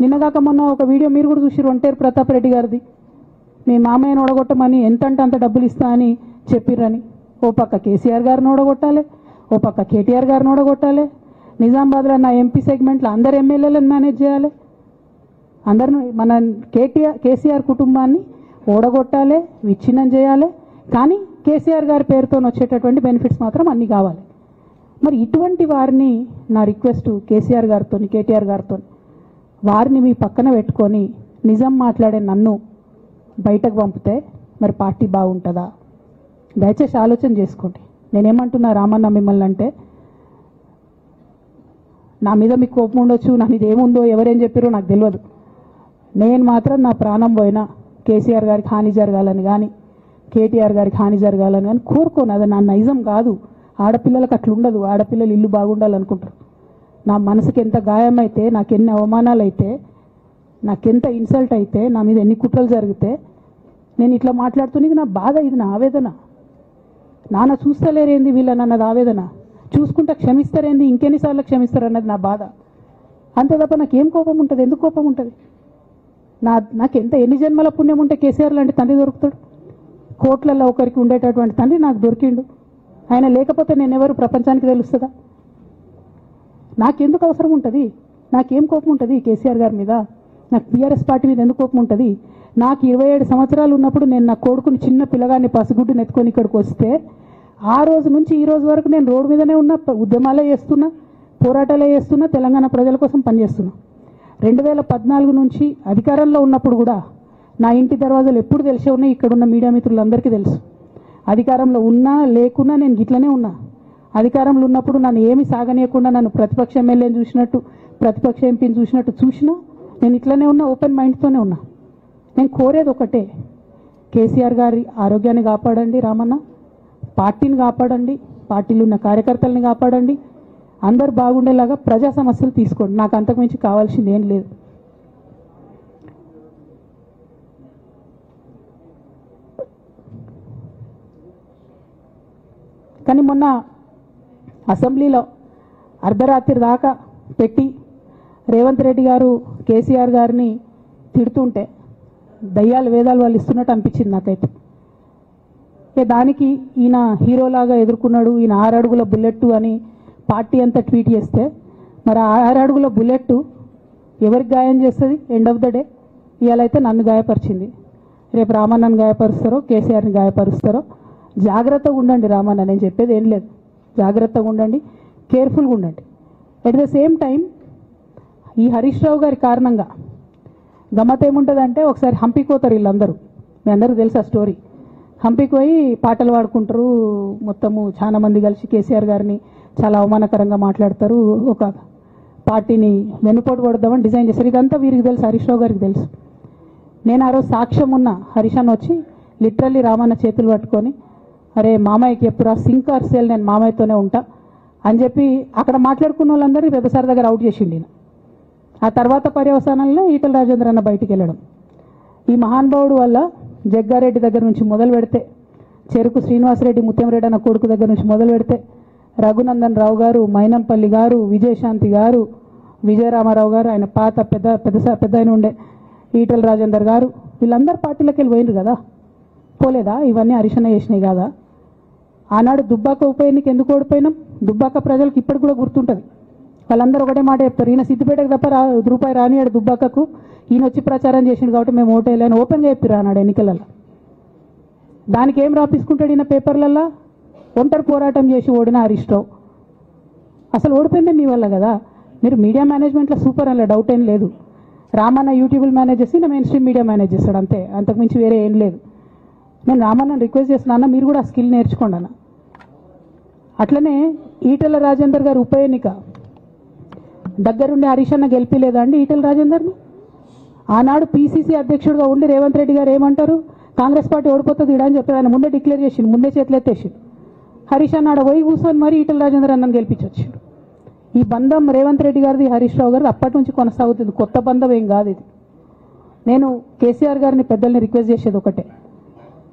నిన్నగాక మొన్న ఒక వీడియో మీరు కూడా చూసి ఒంటేరు ప్రతాప్ రెడ్డి గారిది, మీ మామయ్యను ఓడగొట్టమని ఎంతంటే అంత డబ్బులు ఇస్తా అని చెప్పిర్రని. ఓ పక్క కేసీఆర్ గారిని ఓడగొట్టాలి, ఓ పక్క కేటీఆర్ గారిని ఓడగొట్టాలి, నిజామాబాద్లో నా ఎంపీ సెగ్మెంట్లో అందరు ఎమ్మెల్యేలను మేనేజ్ చేయాలి, అందరిని మన కేసీఆర్ కుటుంబాన్ని ఓడగొట్టాలి, విచ్ఛిన్నం చేయాలి. కానీ కేసీఆర్ గారి పేరుతో వచ్చేటటువంటి బెనిఫిట్స్ మాత్రం అన్నీ కావాలి. మరి ఇటువంటి వారిని నా రిక్వెస్ట్ కేసీఆర్ గారితో కేటీఆర్ గారితో, వారిని మీ పక్కన పెట్టుకొని నిజం మాట్లాడే నన్ను బయటకు పంపితే మరి పార్టీ బాగుంటుందా? దయచేసి ఆలోచన చేసుకోండి. నేనేమంటున్నా రామన్న మిమ్మల్ని అంటే, నా మీద మీకు కోపం ఉండొచ్చు, నా మీద ఏముందో ఎవరేం చెప్పారో నాకు తెలియదు. నేను మాత్రం నా ప్రాణం పోయినా కేసీఆర్ గారికి హాని జరగాలని కానీ కేటీఆర్ గారికి హాని జరగాలని కానీ కోరుకోను. అది నా నైజం కాదు. ఆడపిల్లలకు అట్లుండదు, ఆడపిల్లలు ఇల్లు బాగుండాలనుకుంటారు. నా మనసుకి ఎంత గాయమైతే, నాకు ఎన్ని అవమానాలు అయితే, నాకెంత ఇన్సల్ట్ అయితే, నా మీద ఎన్ని కుట్రలు జరిగితే నేను ఇట్లా మాట్లాడుతున్నది నా బాధ, ఇది నా ఆవేదన. నాన్న చూస్తలేరేంది వీళ్ళని అన్నది ఆవేదన, చూసుకుంటా క్షమిస్తారేంది ఇంకెన్నిసార్లు క్షమిస్తారు అన్నది నా బాధ. అంతే తప్ప నాకేం కోపం ఉంటుంది? ఎందుకు కోపం ఉంటుంది? నాకు ఎన్ని జన్మల పుణ్యం ఉంటే కేసీఆర్ లాంటి తండ్రి దొరుకుతాడు? కోట్లలో ఒకరికి ఉండేటటువంటి తండ్రి నాకు దొరికిండు. ఆయన లేకపోతే నేను ఎవరు ప్రపంచానికి తెలుస్తుందా? నాకెందుకు అవసరం ఉంటుంది? నాకేం కోపం ఉంటుంది కేసీఆర్ గారి మీద? నాకు బీఆర్ఎస్ పార్టీ మీద ఎందుకు కోపం ఉంటుంది? నాకు 27 సంవత్సరాలు ఉన్నప్పుడు నేను నా కొడుకుని చిన్న పిల్లగాన్ని పసిగుడ్డుని ఎత్తుకొని ఇక్కడికి వస్తే ఆ రోజు నుంచి ఈ రోజు వరకు నేను రోడ్డు మీదనే ఉన్నా, ఉద్యమాలే చేస్తున్నా, పోరాటాలే చేస్తున్నా, తెలంగాణ ప్రజల కోసం పనిచేస్తున్నా. 2014 నుంచి అధికారంలో ఉన్నప్పుడు కూడా నా ఇంటి దర్వాజాలు ఎప్పుడు తెలిసే ఉన్నాయి. ఇక్కడున్న మీడియా మిత్రులందరికీ తెలుసు. అధికారంలో ఉన్నా లేకున్నా నేను గిట్లనే ఉన్నా. అధికారంలో ఉన్నప్పుడు నన్ను ఏమి సాగనీయకుండా నన్ను ప్రతిపక్ష ఎమ్మెల్యేని చూసినట్టు, ప్రతిపక్ష ఎంపీని చూసినట్టు చూసినా నేను ఇట్లనే ఉన్నా, ఓపెన్ మైండ్తోనే ఉన్నా. నేను కోరేది ఒకటే, కేసీఆర్ గారి ఆరోగ్యాన్ని కాపాడండి రామన్న, పార్టీని కాపాడండి, పార్టీలో ఉన్న కార్యకర్తల్ని కాపాడండి, అందరు బాగుండేలాగా ప్రజా సమస్యలు తీసుకోండి. నాకు అంతకుమించి కావాల్సింది ఏం లేదు. కానీ మొన్న అసెంబ్లీలో అర్ధరాత్రి దాకా పెట్టి రేవంత్ రెడ్డి గారు కేసీఆర్ గారిని తిడుతుంటే దయ్యాలు వేదాలు వాళ్ళు ఇస్తున్నట్టు అనిపించింది నాకైతే. దానికి ఈయన హీరోలాగా ఎదుర్కొన్నాడు, ఈయన 6 అడుగుల బుల్లెట్ అని పార్టీ అంతా ట్వీట్ చేస్తే, మరి 6 అడుగుల బుల్లెట్ ఎవరికి గాయం చేస్తుంది? ఎండ్ ఆఫ్ ద డే ఇవాళైతే నన్ను గాయపరిచింది, రేపు రామన్నను గాయపరుస్తారో కేసీఆర్ని గాయపరుస్తారో. జాగ్రత్తగా ఉండండి రామన్న, నేను చెప్పేది ఏం లేదు. జాగ్రత్తగా ఉండండి, కేర్ఫుల్గా ఉండండి. ఎట్ ద సేమ్ టైం ఈ హరీష్ రావు గారి కారణంగా గమ్మత్ ఏముంటుందంటే, ఒకసారి హంపీకి పోతారు వీళ్ళందరూ, మీ అందరికీ తెలుసు ఆ స్టోరీ. హంపీకి పోయి పాటలు పాడుకుంటారు, మొత్తము చాలా మంది కలిసి కేసీఆర్ గారిని చాలా అవమానకరంగా మాట్లాడతారు, ఒక పార్టీని వెనుపోటు పడదామని డిజైన్ చేశారు. ఇదంతా వీరికి తెలుసు, హరీష్ రావు గారికి తెలుసు. నేను ఆ రోజు సాక్ష్యం ఉన్న హరీష్ అన్న వచ్చి లిటరల్లీ రామన్న చేతులు పట్టుకొని, అరే మామయ్యకి ఎప్పుడు సింక్ ఆర్ సేల్, నేను మామయ్యతోనే ఉంటా అని చెప్పి అక్కడ మాట్లాడుకున్న వాళ్ళందరినీ పెద్దసారి దగ్గర అవుట్ చేసిండి. ఆ తర్వాత పర్యవసానంలో ఈటల రాజేంద్ర అన్న బయటికి వెళ్ళడం. ఈ మహానుభావుడు వల్ల జగ్గారెడ్డి దగ్గర నుంచి మొదలు పెడితే, చెరుకు శ్రీనివాసరెడ్డి ముత్యంరెడ్డి అన్న కొడుకు దగ్గర నుంచి మొదలు పెడితే, రఘునందన్ రావు గారు, మైనంపల్లి గారు, విజయశాంతి గారు, విజయరామారావు గారు, ఆయన పాత పెద్ద ఆయన ఉండే ఈటల రాజేందర్ గారు, వీళ్ళందరూ పార్టీలోకి వెళ్ళి పోయినారు కదా, పోలేదా? ఇవన్నీ హరీష్ అన్న చేసినాయి కదా. ఆనాడు దుబ్బాక ఉప ఎన్నిక ఎందుకు ఓడిపోయినాం? దుబ్బాక ప్రజలకు ఇప్పటికి కూడా గుర్తుంటుంది. వాళ్ళందరూ ఒకటే మాట చెప్తారు, ఈయన సిద్దిపేటకు తప్ప రూపాయి రానియాడు దుబ్బాకకు, ఈయన వచ్చి ప్రచారం చేసిండు కాబట్టి మేము ఓటేయాలని ఓపెన్గా చెప్పారు ఆనాడు ఎన్నికలలో. దానికి ఏం రాపించుకుంటాడు ఈయన పేపర్లల్లో? ఒంటరి పోరాటం చేసి ఓడిన హరీష్ రావు. అసలు ఓడిపోయింది మీ వల్ల కదా. మీరు మీడియా మేనేజ్మెంట్లో సూపర్ అలా డౌట్ ఏం లేదు. రామన్న యూట్యూబ్లు మేనేజ్ చేసి నా మెయిన్ స్ట్రీమ్ మీడియా మేనేజ్ చేస్తాడు అంతే, అంతకుమించి వేరే ఏం లేదు. నేను రామన్నని రిక్వెస్ట్ చేస్తున్నా, మీరు కూడా ఆ స్కిల్ నేర్చుకోండి అన్న. అట్లనే ఈటెల రాజేందర్ గారు ఉప ఎన్నిక దగ్గరుండి హరీష్ అన్న గెలిపిలేదా అండి ఈటెల రాజేందర్ని? ఆనాడు పీసీసీ అధ్యక్షుడిగా ఉండి రేవంత్ రెడ్డి గారు ఏమంటారు, కాంగ్రెస్ పార్టీ ఓడిపోతుంది ఇడా అని చెప్తాడు. ఆయన ముందే డిక్లేర్ చేసిండు, ముందే చేతులు ఎత్తేసిండు. హరీష్ అన్న ఆడ పోయి కూర్చొని మరి ఈటెల రాజేందర్ అన్నని గెలిపించొచ్చాడు. ఈ బంధం రేవంత్ రెడ్డి గారిది హరీష్ రావు గారిది అప్పటి నుంచి కొనసాగుతుంది, కొత్త బంధం ఏం కాదు ఇది. నేను కేసీఆర్ గారిని పెద్దల్ని రిక్వెస్ట్ చేసేది ఒకటే,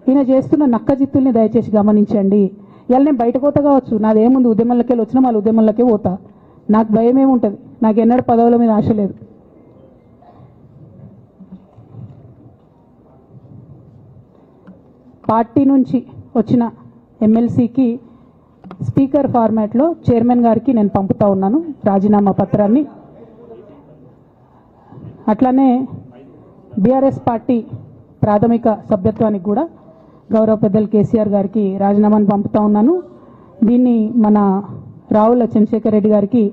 ఈయన చేస్తున్న నక్క జిత్తుల్ని దయచేసి గమనించండి. ఇలా నేను బయట పోతా కావచ్చు, నాదేముంది, ఉద్యమంలోకి వెళ్ళి వచ్చినా మళ్ళీ ఉద్యమంలోకే పోతా, నాకు భయం ఏముంటుంది, నాకు ఎన్నడూ పదవుల మీద ఆశ లేదు. పార్టీ నుంచి వచ్చిన ఎమ్మెల్సీకి స్పీకర్ ఫార్మాట్లో చైర్మన్ గారికి నేను పంపుతా ఉన్నాను రాజీనామా పత్రాన్ని. అట్లానే బీఆర్ఎస్ పార్టీ ప్రాథమిక సభ్యత్వానికి కూడా గౌరవ పెద్దలు కేసీఆర్ గారికి రాజీనామాను పంపుతా ఉన్నాను. దీన్ని మన రావుల చంద్రశేఖర్ రెడ్డి గారికి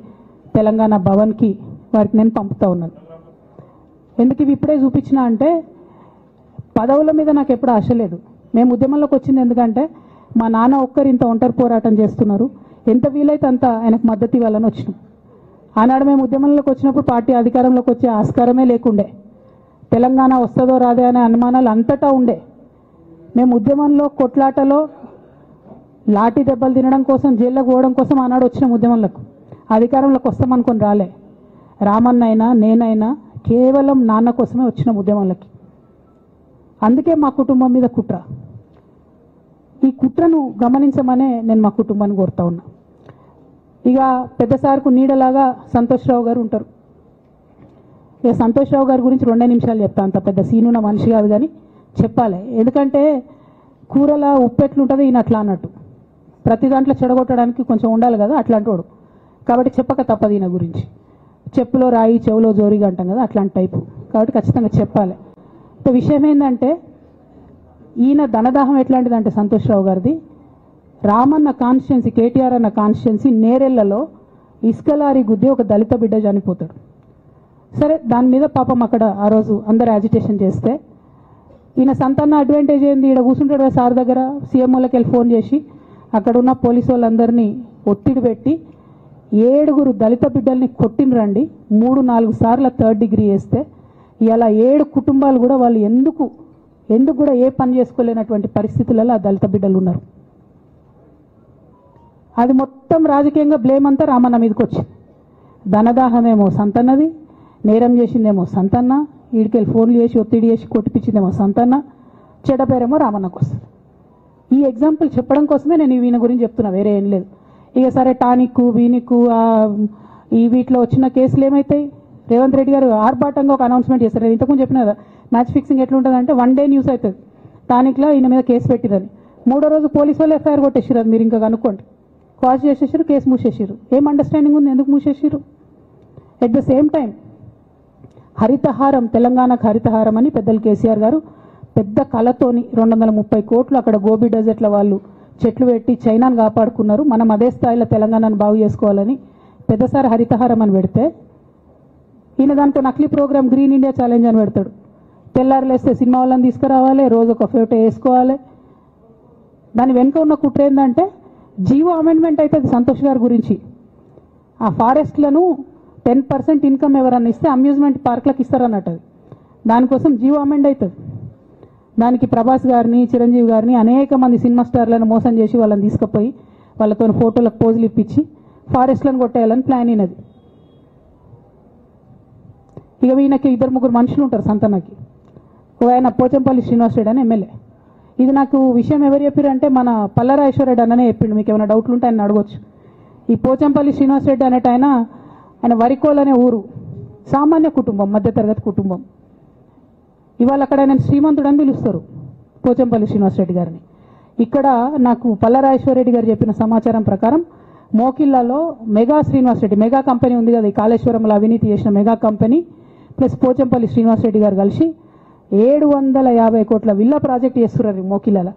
తెలంగాణ భవన్కి వారికి నేను పంపుతా ఉన్నాను. ఎందుకు ఇవి ఇప్పుడే చూపించిన అంటే, పదవుల మీద నాకు ఎప్పుడు ఆశ లేదు. మేము ఉద్యమంలోకి వచ్చింది ఎందుకంటే మా నాన్న ఒక్కరు ఇంత ఒంటరి పోరాటం చేస్తున్నారు, ఎంత వీలైతే అంత ఆయనకు మద్దతు ఇవ్వాలని వచ్చినాం. ఆనాడు మేము ఉద్యమంలోకి వచ్చినప్పుడు పార్టీ అధికారంలోకి వచ్చే ఆస్కారమే లేకుండే, తెలంగాణ వస్తుందో రాదే అనే అనుమానాలు అంతటా ఉండే. మేము ఉద్యమంలో కొట్లాటలో లాఠీ దెబ్బలు తినడం కోసం, జైల్లోకి పోవడం కోసం ఆనాడు వచ్చినాం ఉద్యమంలోకి. అధికారంలోకి వస్తామనుకొని రాలే. రామన్నైనా నేనైనా కేవలం నాన్న కోసమే వచ్చినాం ఉద్యమంలోకి. అందుకే మా కుటుంబం మీద కుట్ర. ఈ కుట్రను గమనించమనే నేను మా కుటుంబాన్ని కోరుతా ఉన్నా. ఇక పెద్ద సార్కు నీడలాగా సంతోష్ రావు గారు ఉంటారు. ఇక సంతోష్ రావు గారి గురించి 2 నిమిషాలు చెప్తా, అంత పెద్ద సీనున్న మనిషి కాదు కానీ చెప్పాలి. ఎందుకంటే కూరల ఉప్పు ఎట్లుంటుంది ఈయన అట్లా అన్నట్టు, ప్రతి దాంట్లో చెడగొట్టడానికి కొంచెం ఉండాలి కదా అట్లాంటి వాడు. కాబట్టి చెప్పక తప్పదు ఈయన గురించి. చెప్పులో రాయి చెవులో జోరిగా అంటాం కదా, అట్లాంటి టైపు. కాబట్టి ఖచ్చితంగా చెప్పాలి. విషయం ఏంటంటే, ఈయన ధనదాహం ఎట్లాంటిదంటే సంతోష్ రావు గారిది, రామన్న కాన్స్టిట్యున్సీ, కేటీఆర్ అన్న కాన్స్టిట్యున్సీ నేరెళ్లలో ఇసుకలారి గుద్ది ఒక దళిత బిడ్డ చనిపోతాడు. సరే, దాని మీద పాపం అక్కడ ఆ రోజు అందరు యాజిటేషన్ చేస్తే, ఈయన సంతాన అడ్వాంటేజ్ ఏంది, ఈడ కూర్చుంటాడు కదా సార్ దగ్గర, సీఎంఓలకి వెళ్ళి ఫోన్ చేసి అక్కడ ఉన్న పోలీసు వాళ్ళందరినీ ఒత్తిడి పెట్టి 7 దళిత బిడ్డల్ని కొట్టినరండి. 3-4 సార్లు 3rd డిగ్రీ వేస్తే ఇలా 7 కుటుంబాలు కూడా వాళ్ళు ఎందుకు కూడా ఏ పని చేసుకోలేనటువంటి పరిస్థితులలో ఆ దళిత బిడ్డలు ఉన్నారు. అది మొత్తం రాజకీయంగా బ్లేమ్ అంతా రామన్న మీదకి వచ్చింది. ధనదాహమేమో సంతన్నది, నేరం చేసిందేమో సంతన్న, వీడికెళ్ళి ఫోన్లు చేసి ఒత్తిడి చేసి కొట్టిపించిందేమో సంతన్న, చెడ్డ పేరేమో రామన్నకు వస్తుంది. ఈ ఎగ్జాంపుల్ చెప్పడం కోసమే నేను ఈయన గురించి చెప్తున్నా, వేరే ఏం లేదు. ఇక సరే టానిక్ వీనిక్ ఈ వీటిలో వచ్చిన కేసులు ఏమవుతాయి? రేవంత్ రెడ్డి గారు ఆర్భాటంగా ఒక అనౌన్స్మెంట్ చేస్తారు. నేను ఇంతకుముందు చెప్పిన కదా, మ్యాచ్ ఫిక్సింగ్ ఎట్లుంటుందంటే 1 డే న్యూస్ అవుతుంది, టానిక్లో ఈయన మీద కేసు పెట్టిరని. 3వ రోజు పోలీసు వాళ్ళు ఎఫ్ఐఆర్ కొట్టేసారు. అది మీరు ఇంకా కనుక్కోండి. కాజ్ చేసేసారు, కేసు మూసేసారు. ఏం అండర్స్టాండింగ్ ఉంది, ఎందుకు మూసేసారు? At the same time Haritha Haram, తెలంగాణకు హరితహారం అని పెద్దలు కేసీఆర్ గారు పెద్ద కళతోని 230 కోట్లు అక్కడ గోబీ డెజర్ట్ల వాళ్ళు చెట్లు పెట్టి చైనాను కాపాడుకున్నారు. మనం అదే స్థాయిలో తెలంగాణను బాగు చేసుకోవాలని పెద్దసారి హరితహారం అని పెడితే, ఈయన దానికి నకిలీ ప్రోగ్రామ్ గ్రీన్ ఇండియా ఛాలెంజ్ అని పెడతాడు. తెల్లారులేస్తే సినిమా వాళ్ళని తీసుకురావాలి, రోజు ఒక ఫోటో వేసుకోవాలి. దాని వెనుక ఉన్న కుట్ర ఏంటంటే, జీవో అమెండ్మెంట్ అవుతుంది సంతోష్ గారి గురించి. ఆ ఫారెస్ట్లను 10% ఇన్కమ్ ఎవరన్నా ఇస్తే అమ్యూజ్మెంట్ పార్క్లకు ఇస్తారన్నట్టు. దానికోసం జీవో అమెండ్ అవుతుంది. దానికి ప్రభాస్ గారిని, చిరంజీవి గారిని, అనేక మంది సినిమా స్టార్లను మోసం చేసి వాళ్ళని తీసుకుపోయి వాళ్ళతో ఫోటోలకు పోజులు ఇప్పించి ఫారెస్ట్లను కొట్టేయాలని ప్లాన్ అయినది. ఇక ఈయనకి 2-3 మనుషులు ఉంటారు సంతనకి. ఆయన పోచంపల్లి శ్రీనివాస్ రెడ్డి అని ఎమ్మెల్యే. ఇది నాకు విషయం ఎవరు చెప్పారంటే మన పల్లరాజేశ్వర రెడ్డి అన్ననే చెప్పిండు. మీకు ఏమైనా డౌట్లు ఉంటే ఆయన అడగొచ్చు. ఈ పోచంపల్లి శ్రీనివాస్ రెడ్డి అనేట ఆయన వరికోల్ అనే ఊరు, సామాన్య కుటుంబం, మధ్యతరగతి కుటుంబం. ఇవాళ అక్కడ ఆయన శ్రీమంతుడు అని పిలుస్తారు పోచంపల్లి శ్రీనివాస్ రెడ్డి గారిని. ఇక్కడ నాకు పల్లరాజేశ్వరరెడ్డి గారు చెప్పిన సమాచారం ప్రకారం మోకిల్లాలో మెగా శ్రీనివాసరెడ్డి, మెగా కంపెనీ ఉంది కదా, ఈ కాళేశ్వరంలో అవినీతి చేసిన mega company plus Pochampalli Srinivasreddy గారు కలిసి 750 కోట్ల విల్లా ప్రాజెక్ట్ చేస్తున్నారు మోకిల్లాల.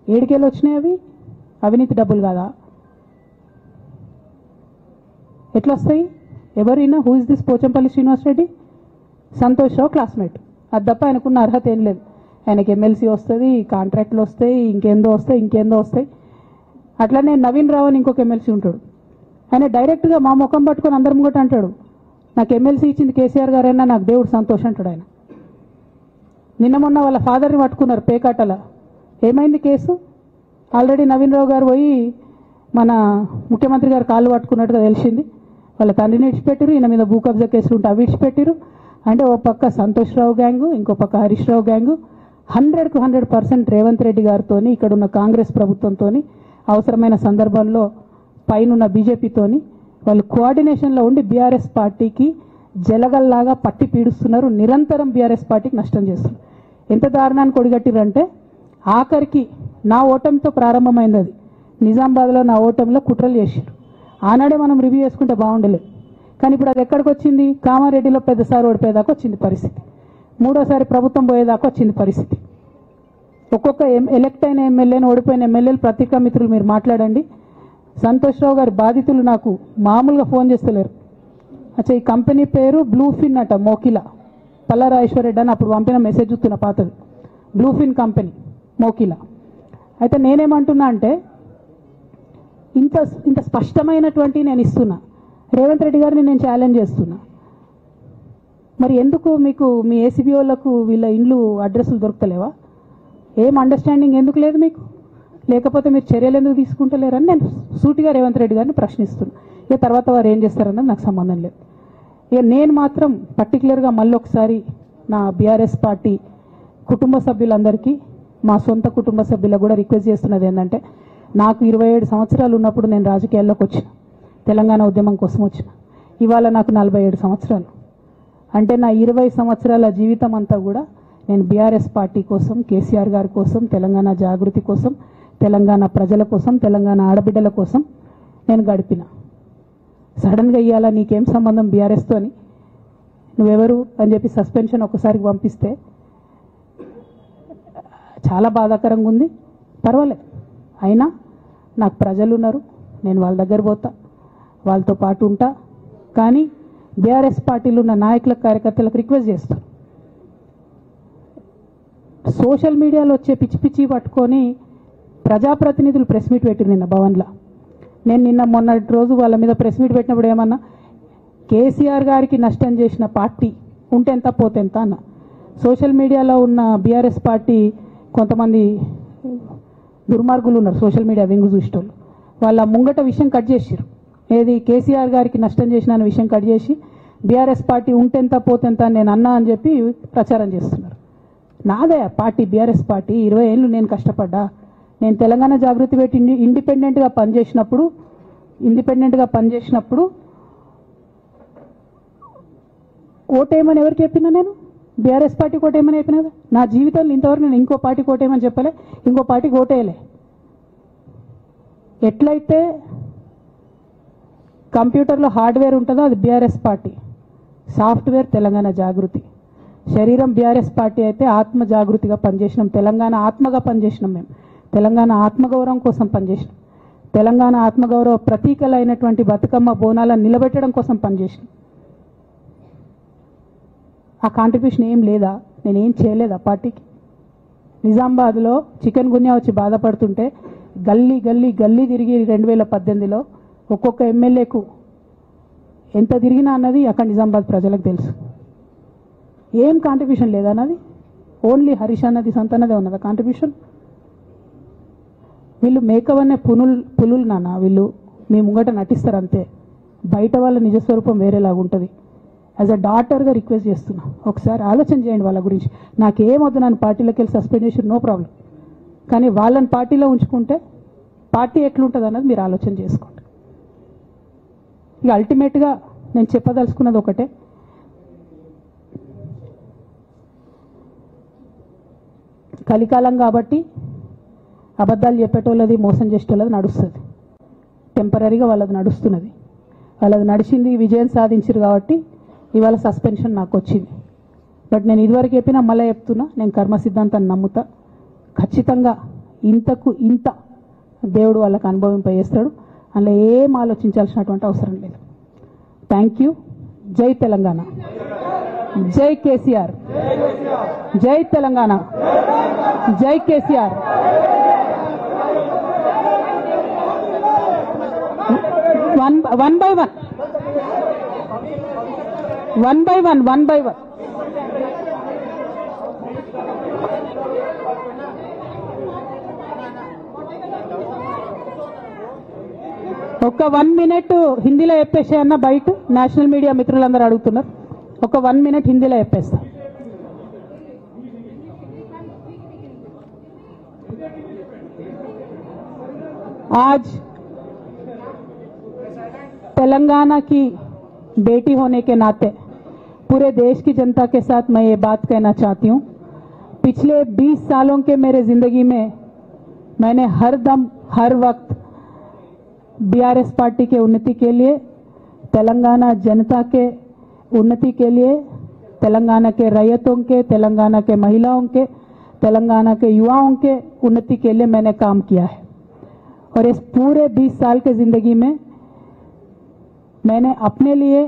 ఏడుకేళ్ళు వచ్చినాయి అవి, అవినీతి డబ్బులు కాదా? ఎట్లా వస్తాయి? ఎవరైనా who is this Pochampalli Srinivasreddy? Santosh Rao classmate, అది తప్ప ఆయనకున్న అర్హత ఏం లేదు. ఆయనకి ఎమ్మెల్సీ వస్తుంది, కాంట్రాక్ట్లు వస్తాయి, ఇంకేందో వస్తాయి. అట్లనే నవీన్ రావు అని ఇంకొక ఎమ్మెల్సీ ఉంటాడు. ఆయన డైరెక్ట్గా మా ముఖం పట్టుకొని అందరం కూడా అంటాడు, నాకు ఎమ్మెల్సీ ఇచ్చింది కేసీఆర్ గారైనా నాకు దేవుడు సంతోషం అంటాడు ఆయన. నిన్న మొన్న వాళ్ళ ఫాదర్ని పట్టుకున్నారు పేకాటల. ఏమైంది కేసు? ఆల్రెడీ నవీన్ రావు గారు పోయి మన ముఖ్యమంత్రి గారు కాళ్ళు పట్టుకున్నట్టుగా తెలిసింది. వాళ్ళ తండ్రిని విడిచిపెట్టారు, ఈయన మీద భూ కబ్జా కేసులు ఉంటే అవి విడిచిపెట్టారు. అంటే ఓ పక్క సంతోష్ రావు గ్యాంగు, ఇంకో పక్క హరీష్ రావు గ్యాంగు 100కు 100% రేవంత్ రెడ్డి గారితో, ఇక్కడున్న కాంగ్రెస్ ప్రభుత్వంతో, అవసరమైన సందర్భంలో పైనున్న బీజేపీతోని వాళ్ళు కోఆర్డినేషన్లో ఉండి బీఆర్ఎస్ పార్టీకి జలగల్లాగా పట్టి పీడుస్తున్నారు. నిరంతరం బీఆర్ఎస్ పార్టీకి నష్టం చేస్తున్నారు. ఎంత దారుణానికి ఒడిగట్టిరంటే ఆఖరికి నా ఓటమితో ప్రారంభమైంది అది. నిజామాబాద్లో నా ఓటమిలో కుట్రలు చేశారు. ఆనాడే మనం రివ్యూ చేసుకుంటే బాగుండలేదు. కానీ ఇప్పుడు అది ఎక్కడికి వచ్చింది? కామారెడ్డిలో పెద్దసారి ఓడిపోయేదాకా వచ్చింది పరిస్థితి. మూడోసారి ప్రభుత్వం పోయేదాకా వచ్చింది పరిస్థితి. ఒక్కొక్క ఎలక్ట్ అయిన ఎమ్మెల్యేని, ఓడిపోయిన ఎమ్మెల్యేలు పత్రికా మిత్రులు మీరు మాట్లాడండి. సంతోష్ రావు గారి బాధితులు నాకు మామూలుగా ఫోన్ చేస్తలేరు. అచ్చా, ఈ కంపెనీ పేరు బ్లూఫిన్ అట, మోకిలా. పల్లరాజేశ్వరరెడ్డి అని అప్పుడు పంపిన మెసేజ్ చూస్తున్న పాతది, బ్లూఫిన్ కంపెనీ మోకిలా. అయితే నేనేమంటున్నా అంటే ఇంత స్పష్టమైనటువంటి నేను ఇస్తున్నా, రేవంత్ రెడ్డి గారిని నేను ఛాలెంజ్ చేస్తున్నా. మరి ఎందుకు మీకు మీ ఏసీబీ వాళ్ళకు వీళ్ళ ఇండ్లు అడ్రస్లు దొరుకుతలేవా? ఏం అండర్స్టాండింగ్ ఎందుకు లేదు మీకు? లేకపోతే మీరు చర్యలు ఎందుకు తీసుకుంటలేరని నేను సూటిగా రేవంత్ రెడ్డి గారిని ప్రశ్నిస్తున్నా. ఇక తర్వాత వారు ఏం చేస్తారన్నది నాకు సంబంధం లేదు. ఇక నేను మాత్రం పర్టికులర్గా మళ్ళీ ఒకసారి నా బీఆర్ఎస్ పార్టీ కుటుంబ సభ్యులందరికీ, మా సొంత కుటుంబ సభ్యులకు కూడా రిక్వెస్ట్ చేస్తున్నది ఏంటంటే, నాకు 27 సంవత్సరాలు ఉన్నప్పుడు నేను రాజకీయాల్లోకి వచ్చిన, తెలంగాణ ఉద్యమం కోసం వచ్చిన. ఇవాళ నాకు 47 సంవత్సరాలు. అంటే నా 20 సంవత్సరాల జీవితం అంతా కూడా నేను బీఆర్ఎస్ పార్టీ కోసం, కేసీఆర్ గారి కోసం, తెలంగాణ జాగృతి కోసం, తెలంగాణ ప్రజల కోసం, తెలంగాణ ఆడబిడ్డల కోసం నేను గడిపిన. సడన్గా ఇవ్వాలా నీకేం సంబంధం బీఆర్ఎస్తో అని, నువ్వెవరు అని చెప్పి సస్పెన్షన్ ఒకసారికి పంపిస్తే చాలా బాధాకరంగా ఉంది. పర్వాలేదు, అయినా నాకు ప్రజలు ఉన్నారు, నేను వాళ్ళ దగ్గర పోతా, వాళ్ళతో పాటు ఉంటా. కానీ బీఆర్ఎస్ పార్టీలో ఉన్న నాయకులకు, కార్యకర్తలకు రిక్వెస్ట్ చేస్తాను, సోషల్ మీడియాలో వచ్చే పిచ్చి పిచ్చి పట్టుకొని ప్రజాప్రతినిధులు ప్రెస్ మీట్ పెట్టిరు నిన్న భవన్లో. నేను నిన్న మొన్నటి రోజు వాళ్ళ మీద ప్రెస్ మీట్ పెట్టినప్పుడు ఏమన్నా, కేసీఆర్ గారికి నష్టం చేసిన పార్టీ ఉంటే ఎంత పోతే ఎంత అన్న. సోషల్ మీడియాలో ఉన్న బీఆర్ఎస్ పార్టీ కొంతమంది దుర్మార్గులు ఉన్నారు, సోషల్ మీడియా వెంగు చూసేటోళ్ళు. వాళ్ళ ముంగట విషయం కట్ చేసిరు, ఏది కేసీఆర్ గారికి నష్టం చేసిన అనే విషయం కట్ చేసి బీఆర్ఎస్ పార్టీ ఉంటెంత పోతెంత నేను అన్నా అని చెప్పి ప్రచారం చేస్తున్నారు. నాదే పార్టీ బీఆర్ఎస్ పార్టీ, 20 ఏళ్ళు నేను కష్టపడ్డా. నేను తెలంగాణ జాగృతి పెట్టి ఇండిపెండెంట్గా పనిచేసినప్పుడు ఓటేయమని ఎవరికి చెప్పినా? నేను బీఆర్ఎస్ పార్టీకి ఓటేయమని చెప్పినా? నా జీవితంలో ఇంతవరకు నేను ఇంకో పార్టీకి ఓటేయమని చెప్పలే, ఇంకో పార్టీకి ఓటేయలే. ఎట్లయితే కంప్యూటర్లో హార్డ్వేర్ ఉంటుందో అది బీఆర్ఎస్ పార్టీ, సాఫ్ట్వేర్ తెలంగాణ జాగృతి. శరీరం బీఆర్ఎస్ పార్టీ అయితే ఆత్మ జాగృతిగా పనిచేసినాం, తెలంగాణ ఆత్మగా పనిచేసినాం. మేము తెలంగాణ ఆత్మగౌరవం కోసం పనిచేసినాం, తెలంగాణ ఆత్మగౌరవ ప్రతీకలైనటువంటి బతుకమ్మ బోనాలను నిలబెట్టడం కోసం పనిచేసినాం. ఆ కాంట్రిబ్యూషన్ ఏం లేదా? నేనేం చేయలేదా పార్టీకి? నిజామాబాద్లో చికెన్ గున్యా వచ్చి బాధపడుతుంటే గల్లీ గల్లీ గల్లీ తిరిగి 2018లో ఒక్కొక్క ఎమ్మెల్యేకు ఎంత తిరిగినా అన్నది అక్కడ నిజామాబాద్ ప్రజలకు తెలుసు. ఏం కాంట్రిబ్యూషన్ లేదా అన్నది? ఓన్లీ హరీష్ అన్నది సంతన్నదే ఉన్నదా కాంట్రిబ్యూషన్? వీళ్ళు మేకవనే పులులు నాన్న, వీళ్ళు మీ ముంగట నటిస్తారు అంతే, బయట వాళ్ళ నిజస్వరూపం వేరేలాగా ఉంటుంది. యాజ్ అ డాటర్గా రిక్వెస్ట్ చేస్తున్నా, ఒకసారి ఆలోచన చేయండి వాళ్ళ గురించి. నాకేమొద్దు, నన్ను పార్టీలోకి వెళ్ళి సస్పెండ్ చేసి నో ప్రాబ్లం, కానీ వాళ్ళని పార్టీలో ఉంచుకుంటే పార్టీ ఎట్లుంటుంది అన్నది మీరు ఆలోచన చేసుకోండి. ఇక అల్టిమేట్గా నేను చెప్పదలుచుకున్నది ఒకటే, కలికాలం కాబట్టి అబద్ధాలు చెప్పేటోళ్ళది మోసం చేసేటోళ్ళది నడుస్తుంది, టెంపరీగా వాళ్ళది నడుస్తున్నది. వాళ్ళది నడిచింది, విజయం సాధించారు కాబట్టి ఇవాళ సస్పెన్షన్ నాకు వచ్చింది. బట్ నేను ఇదివరకు చెప్పినా మళ్ళీ చెప్తున్నా, నేను కర్మ సిద్ధాంతాన్ని నమ్ముతా. ఖచ్చితంగా ఇంతకు ఇంత దేవుడు వాళ్ళకు అనుభవింపజేస్తాడు, అందులో ఏం ఆలోచించాల్సినటువంటి అవసరం లేదు. Thank you. జై తెలంగాణ, జై కేసీఆర్, జై తెలంగాణ, జై కేసీఆర్. One by one. ఒక 1 minute హిందీలో చెప్పేసే అన్న, బయట నేషనల్ మీడియా మిత్రులందరూ అడుగుతున్నారు. ఒక 1 minute హిందీలో చెప్పేస్తా. आज तेलंगाना की बेटी होने के नाते पूरे देश की जनता के साथ मैं ये बात कहना चाहती हूँ. पिछले 20 सालों के मेरे जिंदगी में मैंने हर दम हर वक्त बीआरएस पार्टी के उन्नति के लिए, तेलंगाना जनता के उन्नति के लिए, तेलंगाना के रैयतों के, तेलंगाना के महिलाओं के, तेलंगाना के युवाओं के उन्नति के लिए मैंने काम किया है. और इस पूरे 20 साल के जिंदगी में मैंने अपने लिए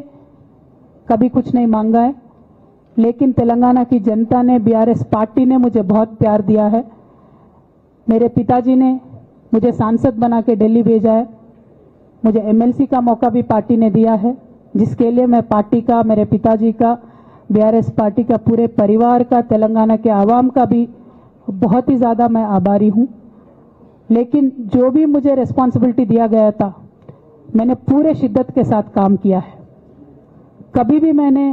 कभी कुछ नहीं मांगा है, लेकिन तेलंगाना की जनता ने, बीआरएस पार्टी ने मुझे बहुत प्यार दिया है. मेरे पिताजी ने मुझे सांसद बना के दिल्ली भेजा है. मुझे एमएलसी का मौका भी पार्टी ने दिया है, जिसके लिए मैं पार्टी का, मेरे पिताजी का, बीआरएस पार्टी का, पूरे परिवार का, तेलंगाना के आवाम का भी बहुत ही ज़्यादा मैं आभारी हूँ. लेकिन जो भी मुझे रिस्पॉन्सिबिलिटी दिया गया था, मैंने पूरे शिद्दत के साथ काम किया है. कभी भी मैंने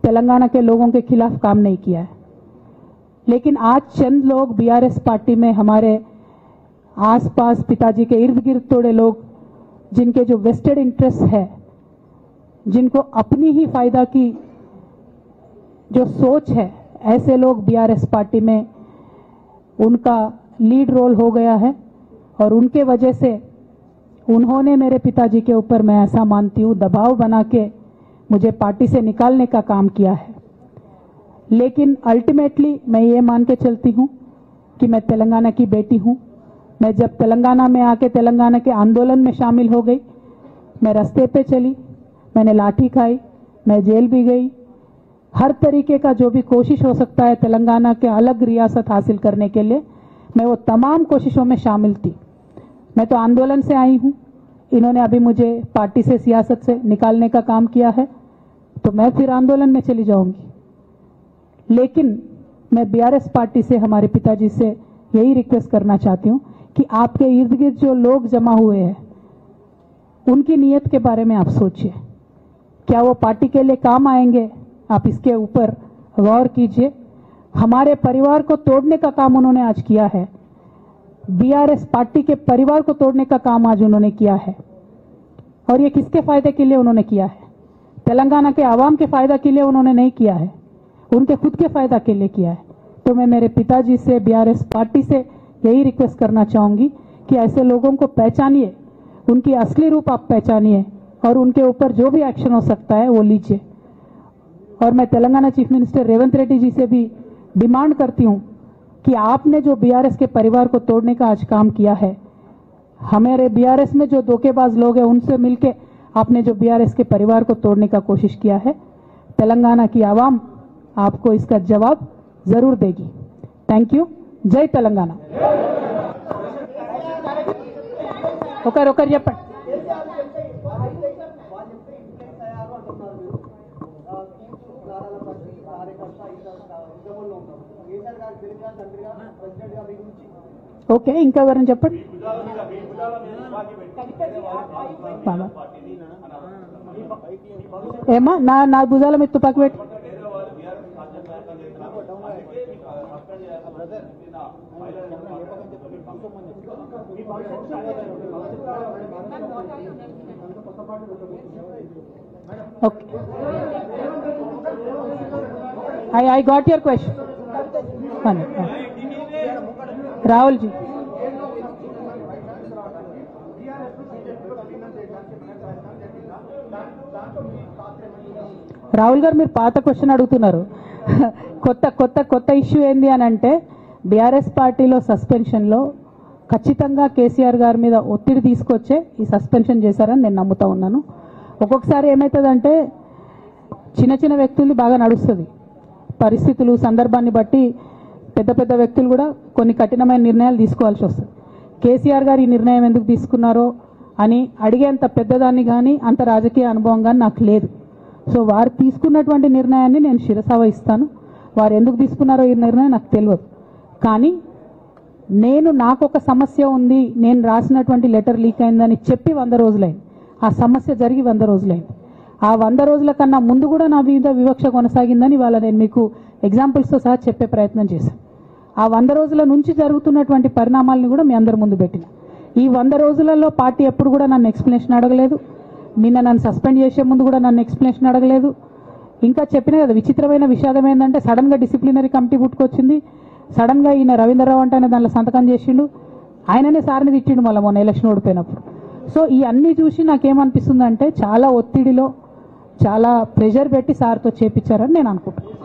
तेलंगाना के लोगों के खिलाफ काम नहीं किया है. लेकिन आज चंद लोग बीआरएस पार्टी में, हमारे आसपास पिताजी के इर्द गिर्द थोड़े लोग, जिनके जो वेस्टेड इंटरेस्ट है, जिनको अपनी ही फायदा की जो सोच है, ऐसे लोग बीआरएस पार्टी में उनका लीड रोल हो गया है. और उनके वजह से उन्होंने मेरे पिताजी के ऊपर, मैं ऐसा मानती हूँ, दबाव बना के मुझे पार्टी से निकालने का काम किया है. लेकिन अल्टीमेटली मैं ये मान के चलती हूँ कि मैं तेलंगाना की बेटी हूँ. मैं जब तेलंगाना में आके तेलंगाना के आंदोलन में शामिल हो गई, मैं रास्ते पे चली, मैंने लाठी खाई, मैं जेल भी गई. हर तरीके का जो भी कोशिश हो सकता है तेलंगाना के अलग रियासत हासिल करने के लिए, मैं वो तमाम कोशिशों में शामिल थी. मैं तो आंदोलन से आई हूँ, इन्होंने अभी मुझे पार्टी से, सियासत से निकालने का काम किया है, तो मैं फिर आंदोलन में चली जाऊंगी. लेकिन मैं बीआरएस पार्टी से, हमारे पिताजी से यही रिक्वेस्ट करना चाहती हूँ कि आपके इर्द गिर्द जो लोग जमा हुए हैं, उनकी नीयत के बारे में आप सोचिए. क्या वो पार्टी के लिए काम आएंगे? आप इसके ऊपर गौर कीजिए. हमारे परिवार को तोड़ने का काम उन्होंने आज किया है. बीआरएस पार्टी के परिवार को तोड़ने का काम आज उन्होंने किया है. और ये किसके फायदे के लिए उन्होंने किया है? तेलंगाना के आवाम के फायदा के लिए उन्होंने नहीं किया है, उनके खुद के फायदा के लिए किया है. तो मैं मेरे पिताजी से, बीआरएस पार्टी से यही रिक्वेस्ट करना चाहूंगी कि ऐसे लोगों को पहचानिए, उनकी असली रूप आप पहचानिए, और उनके ऊपर जो भी एक्शन हो सकता है वो लीजिए. और मैं तेलंगाना चीफ मिनिस्टर रेवंत रेड्डी जी से भी डिमांड करती हूं कि आपने जो बीआरएस के परिवार को तोड़ने का आज काम किया है, हमारे बीआरएस में जो धोखेबाज लोग हैं उनसे मिलके आपने जो बीआरएस के परिवार को तोड़ने का कोशिश किया है, तेलंगाना की आवाम आपको इसका जवाब जरूर देगी. Thank you. जय तेलंगाना. ఒకరు చెప్పండి. ఓకే, ఇంకా ఎవరైనా చెప్పండి. ఏమా నా భుజాల మీద తుపాకి పెట్టి Okay. I got your question. Rahul ji. Rahul గారు మీరు పాత క్వశ్చన్ అడుగుతున్నారు. కొత్త ఇష్యూ ఏంది అని అంటే బీఆర్ఎస్ పార్టీలో సస్పెన్షన్లో ఖచ్చితంగా కేసీఆర్ గారి మీద ఒత్తిడి తీసుకొచ్చే ఈ సస్పెన్షన్ చేశారని నేను నమ్ముతా ఉన్నాను. ఒక్కొక్కసారి ఏమవుతుందంటే చిన్న వ్యక్తులు బాగా నడుస్తుంది, పరిస్థితులు సందర్భాన్ని బట్టి పెద్ద వ్యక్తులు కూడా కొన్ని కఠినమైన నిర్ణయాలు తీసుకోవాల్సి వస్తుంది. కేసీఆర్ గారు ఈ నిర్ణయం ఎందుకు తీసుకున్నారో అని అడిగేంత పెద్దదాన్ని కానీ అంత రాజకీయ అనుభవం కానీ నాకు లేదు. సో వారు తీసుకున్నటువంటి నిర్ణయాన్ని నేను శిరస వహిస్తాను. వారు ఎందుకు తీసుకున్నారో ఈ నిర్ణయం నాకు తెలియదు. కానీ నాకు ఒక సమస్య ఉంది, నేను రాసినటువంటి లెటర్ లీక్ అయిందని చెప్పి 100 రోజులైంది. ఆ సమస్య జరిగి 100 రోజులైంది. ఆ 100 రోజుల కన్నా ముందు కూడా నా మీద వివక్ష కొనసాగిందని ఇవాళ నేను మీకు ఎగ్జాంపుల్స్తో సహా చెప్పే ప్రయత్నం చేశాను. ఆ 100 రోజుల నుంచి జరుగుతున్నటువంటి పరిణామాలను కూడా మీ అందరి ముందు పెట్టిన. ఈ 100 రోజులలో పార్టీ ఎప్పుడు కూడా నన్ను ఎక్స్ప్లెనేషన్ అడగలేదు. నిన్న నన్ను సస్పెండ్ చేసే ముందు కూడా నన్ను ఎక్స్ప్లెనేషన్ అడగలేదు. ఇంకా చెప్పిన కదా, విచిత్రమైన విషాదం ఏంటంటే సడన్గా డిసిప్లినరీ కమిటీ పుట్టుకొచ్చింది. సడన్గా ఈయన రవీంద్రరావు అంటే దాంట్లో సంతకం చేసిండు. ఆయననే సార్ని తిట్టిండు మళ్ళీ మొన్న ఎలక్షన్ ఓడిపోయినప్పుడు. సో ఈ అన్నీ చూసి నాకేమనిపిస్తుందంటే చాలా ఒత్తిడిలో చాలా ప్రెషర్ పెట్టి సార్తో చేపించారని నేను అనుకుంటున్నాను.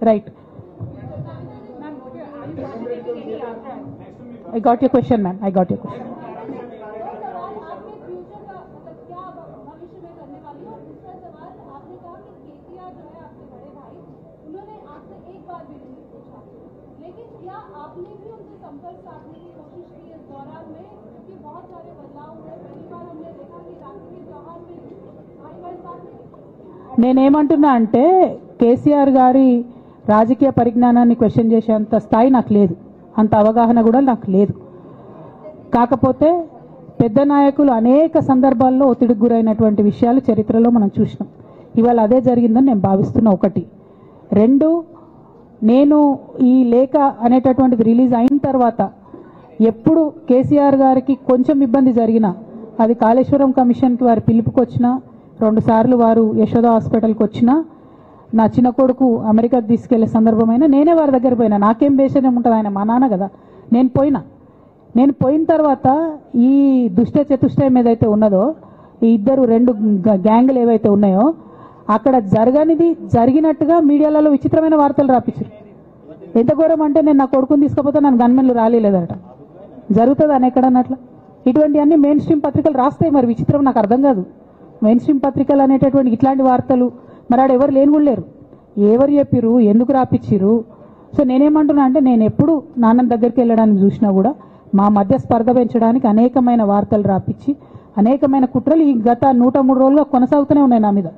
Right. I got your question, ma'am. I got your question. लेकिन क्या आपने भी उनसे संपर्क साधने की कोशिश की इस दौरान में, क्योंकि बहुत सारे बदलाव हुए. पहली बार हमने देखा कि राखी के त्योहार में भाई भाई साथ में. నేనేమంటున్నా అంటే కేసీఆర్ గారి రాజకీయ పరిజ్ఞానాన్ని క్వశ్చన్ చేసేంత స్థాయి నాకు లేదు, అంత అవగాహన కూడా నాకు లేదు. కాకపోతే పెద్ద నాయకులు అనేక సందర్భాల్లో ఒత్తిడికి గురైనటువంటి విషయాలు చరిత్రలో మనం చూసినాం. ఇవాళ అదే జరిగిందని నేను భావిస్తున్నా. 1. 2, నేను ఈ లేఖ అనేటటువంటిది రిలీజ్ అయిన తర్వాత ఎప్పుడు కేసీఆర్ గారికి కొంచెం ఇబ్బంది జరిగినా, అది కాళేశ్వరం కమిషన్కి వారు పిలుపుకొచ్చినా, 2 సార్లు వారు యశోద హాస్పిటల్కి వచ్చినా, నా చిన్న కొడుకు అమెరికాకి తీసుకెళ్లే సందర్భమైనా నేనే వారి దగ్గర పోయినా. నాకేం బేషనే ఉంటుంది, ఆయన మా నాన్న కదా. నేను పోయిన తర్వాత ఈ దుష్ట చతుష్టయం ఏదైతే ఉన్నదో, ఈ 2 గ్యాంగులు ఏవైతే ఉన్నాయో అక్కడ జరగనిది జరిగినట్టుగా మీడియాలలో విచిత్రమైన వార్తలు రాపించారు. ఎంత ఘోరం అంటే నేను నా కొడుకుని తీసుకపోతే నన్ను గన్మెన్లు రాలేదట. జరుగుతుంది అని ఎక్కడన్నట్ల ఇటువంటివన్నీ మెయిన్ స్ట్రీమ్ పత్రికలు రాస్తాయి. మరి విచిత్రం నాకు అర్థం కాదు. మెయిన్ స్ట్రీమ్ పత్రికలు అనేటటువంటి ఇట్లాంటి వార్తలు మరి ఆడ ఎవరు లేని కూడా లేరు. ఎవరు చెప్పిరు, ఎందుకు రాపిచ్చిరు? సో నేనేమంటున్నా అంటే నేను ఎప్పుడు నాన్న దగ్గరికి వెళ్ళడానికి చూసినా కూడా మా మధ్య స్పర్ధ పెంచడానికి అనేకమైన వార్తలు రాపిచ్చి అనేకమైన కుట్రలు ఈ గత 103 రోజుల్లో కొనసాగుతూనే ఉన్నాయి నా మీద.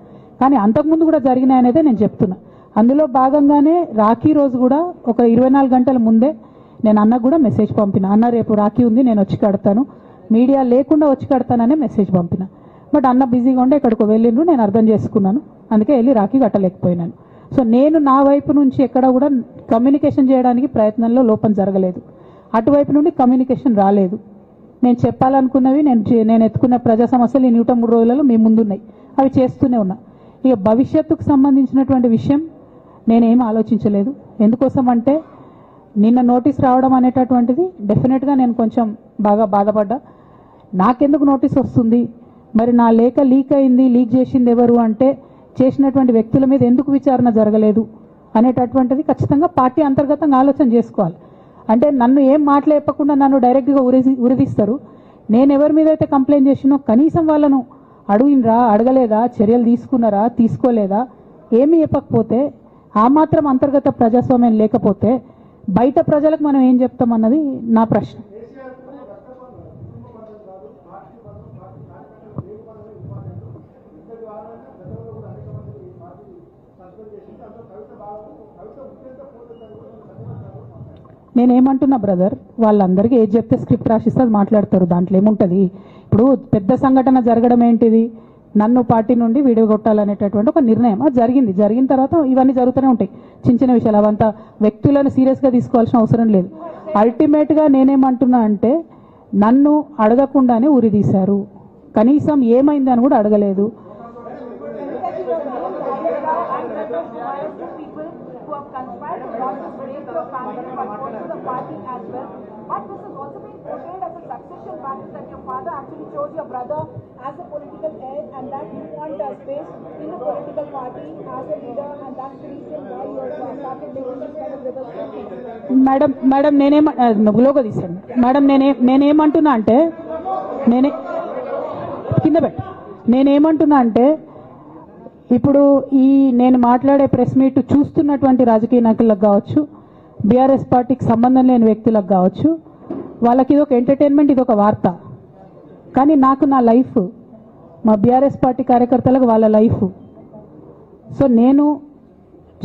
కానీ అంతకుముందు కూడా జరిగినాయనేదే నేను చెప్తున్నా. అందులో భాగంగానే రాఖీ రోజు కూడా ఒక 24 గంటల ముందే నేను అన్నకు కూడా మెసేజ్ పంపిన. అన్న రేపు రాఖీ ఉంది, నేను వచ్చి కడతాను, మీడియా లేకుండా వచ్చి కడతాననే మెసేజ్ పంపిన. బట్ అన్న బిజీగా ఉండే ఎక్కడికో వెళ్ళిండ్రు, నేను అర్థం చేసుకున్నాను, అందుకే వెళ్ళి రాఖీ కట్టలేకపోయినాను. సో నేను నా వైపు నుంచి ఎక్కడ కూడా కమ్యూనికేషన్ చేయడానికి ప్రయత్నంలో లోపం జరగలేదు. అటువైపు నుండి కమ్యూనికేషన్ రాలేదు. నేను చెప్పాలనుకున్నవి నేను ఎత్తుకున్న ప్రజా సమస్యలు ఈ 103 రోజులలో మీ ముందున్నాయి, అవి చేస్తూనే ఉన్నా. ఇక భవిష్యత్తుకు సంబంధించినటువంటి విషయం నేనేం ఆలోచించలేదు. ఎందుకోసం అంటే నిన్న నోటీస్ రావడం అనేటటువంటిది డెఫినెట్గా నేను కొంచెం బాగా బాధపడ్డా. నాకెందుకు నోటీస్ వస్తుంది, మరి నా లేఖ లీక్ అయింది, లీక్ చేసింది ఎవరు అంటే చేసినటువంటి వ్యక్తుల మీద ఎందుకు విచారణ జరగలేదు అనేటటువంటిది ఖచ్చితంగా పార్టీ అంతర్గతంగా ఆలోచన చేసుకోవాలి. అంటే నన్ను ఏం మాట్లాడకుండా నన్ను డైరెక్ట్గా ఉరిదీస్తారు. నేను ఎవరి మీద అయితే కంప్లైంట్ చేసినో కనీసం వాళ్ళను అడిగినరా, అడగలేదా, చర్యలు తీసుకున్నారా, తీసుకోలేదా, ఏమీ చెప్పకపోతే, ఆ మాత్రం అంతర్గత ప్రజాస్వామ్యం లేకపోతే బయట ప్రజలకు మనం ఏం చెప్తామన్నది నా ప్రశ్న. నేనేమంటున్నా బ్రదర్, వాళ్ళందరికీ ఏది చెప్తే స్క్రిప్ట్ రాసిస్తే అది మాట్లాడతారు, దాంట్లో ఏముంటుంది. ఇప్పుడు పెద్ద సంఘటన జరగడం ఏంటిది, నన్ను పార్టీ నుండి విడగొట్టాలనేటటువంటి ఒక నిర్ణయం అది జరిగింది. జరిగిన తర్వాత ఇవన్నీ జరుగుతూనే ఉంటాయి, చిన్న చిన్న విషయాలు. అవంతా వ్యక్తులను సీరియస్గా తీసుకోవాల్సిన అవసరం లేదు. అల్టిమేట్గా నేనేమంటున్నా అంటే నన్ను అడగకుండానే ఉరి తీశారు, కనీసం ఏమైందని కూడా అడగలేదు. people who have conspired to not just break your family but also the party as well. But this has also been portrayed as a succession battle that your father actually chose your brother as a political heir and that you want space in the political party as a leader, and that's the reason why you have started making this kind of reverse thinking. Madam నువ్వులోకి తీసాను madam. నేనేమంటున్నా అంటే నేనేమంటున్నా అంటే ఇప్పుడు నేను మాట్లాడే press meet చూస్తున్నటువంటి రాజకీయ నాయకులకు కావచ్చు, బీఆర్ఎస్ పార్టీకి సంబంధం లేని వ్యక్తులకు కావచ్చు, వాళ్ళకి ఇది ఒక ఎంటర్టైన్మెంట్, ఇది ఒక వార్త. కానీ నాకు నా లైఫ్, మా బీఆర్ఎస్ పార్టీ కార్యకర్తలకు వాళ్ళ లైఫ్. సో నేను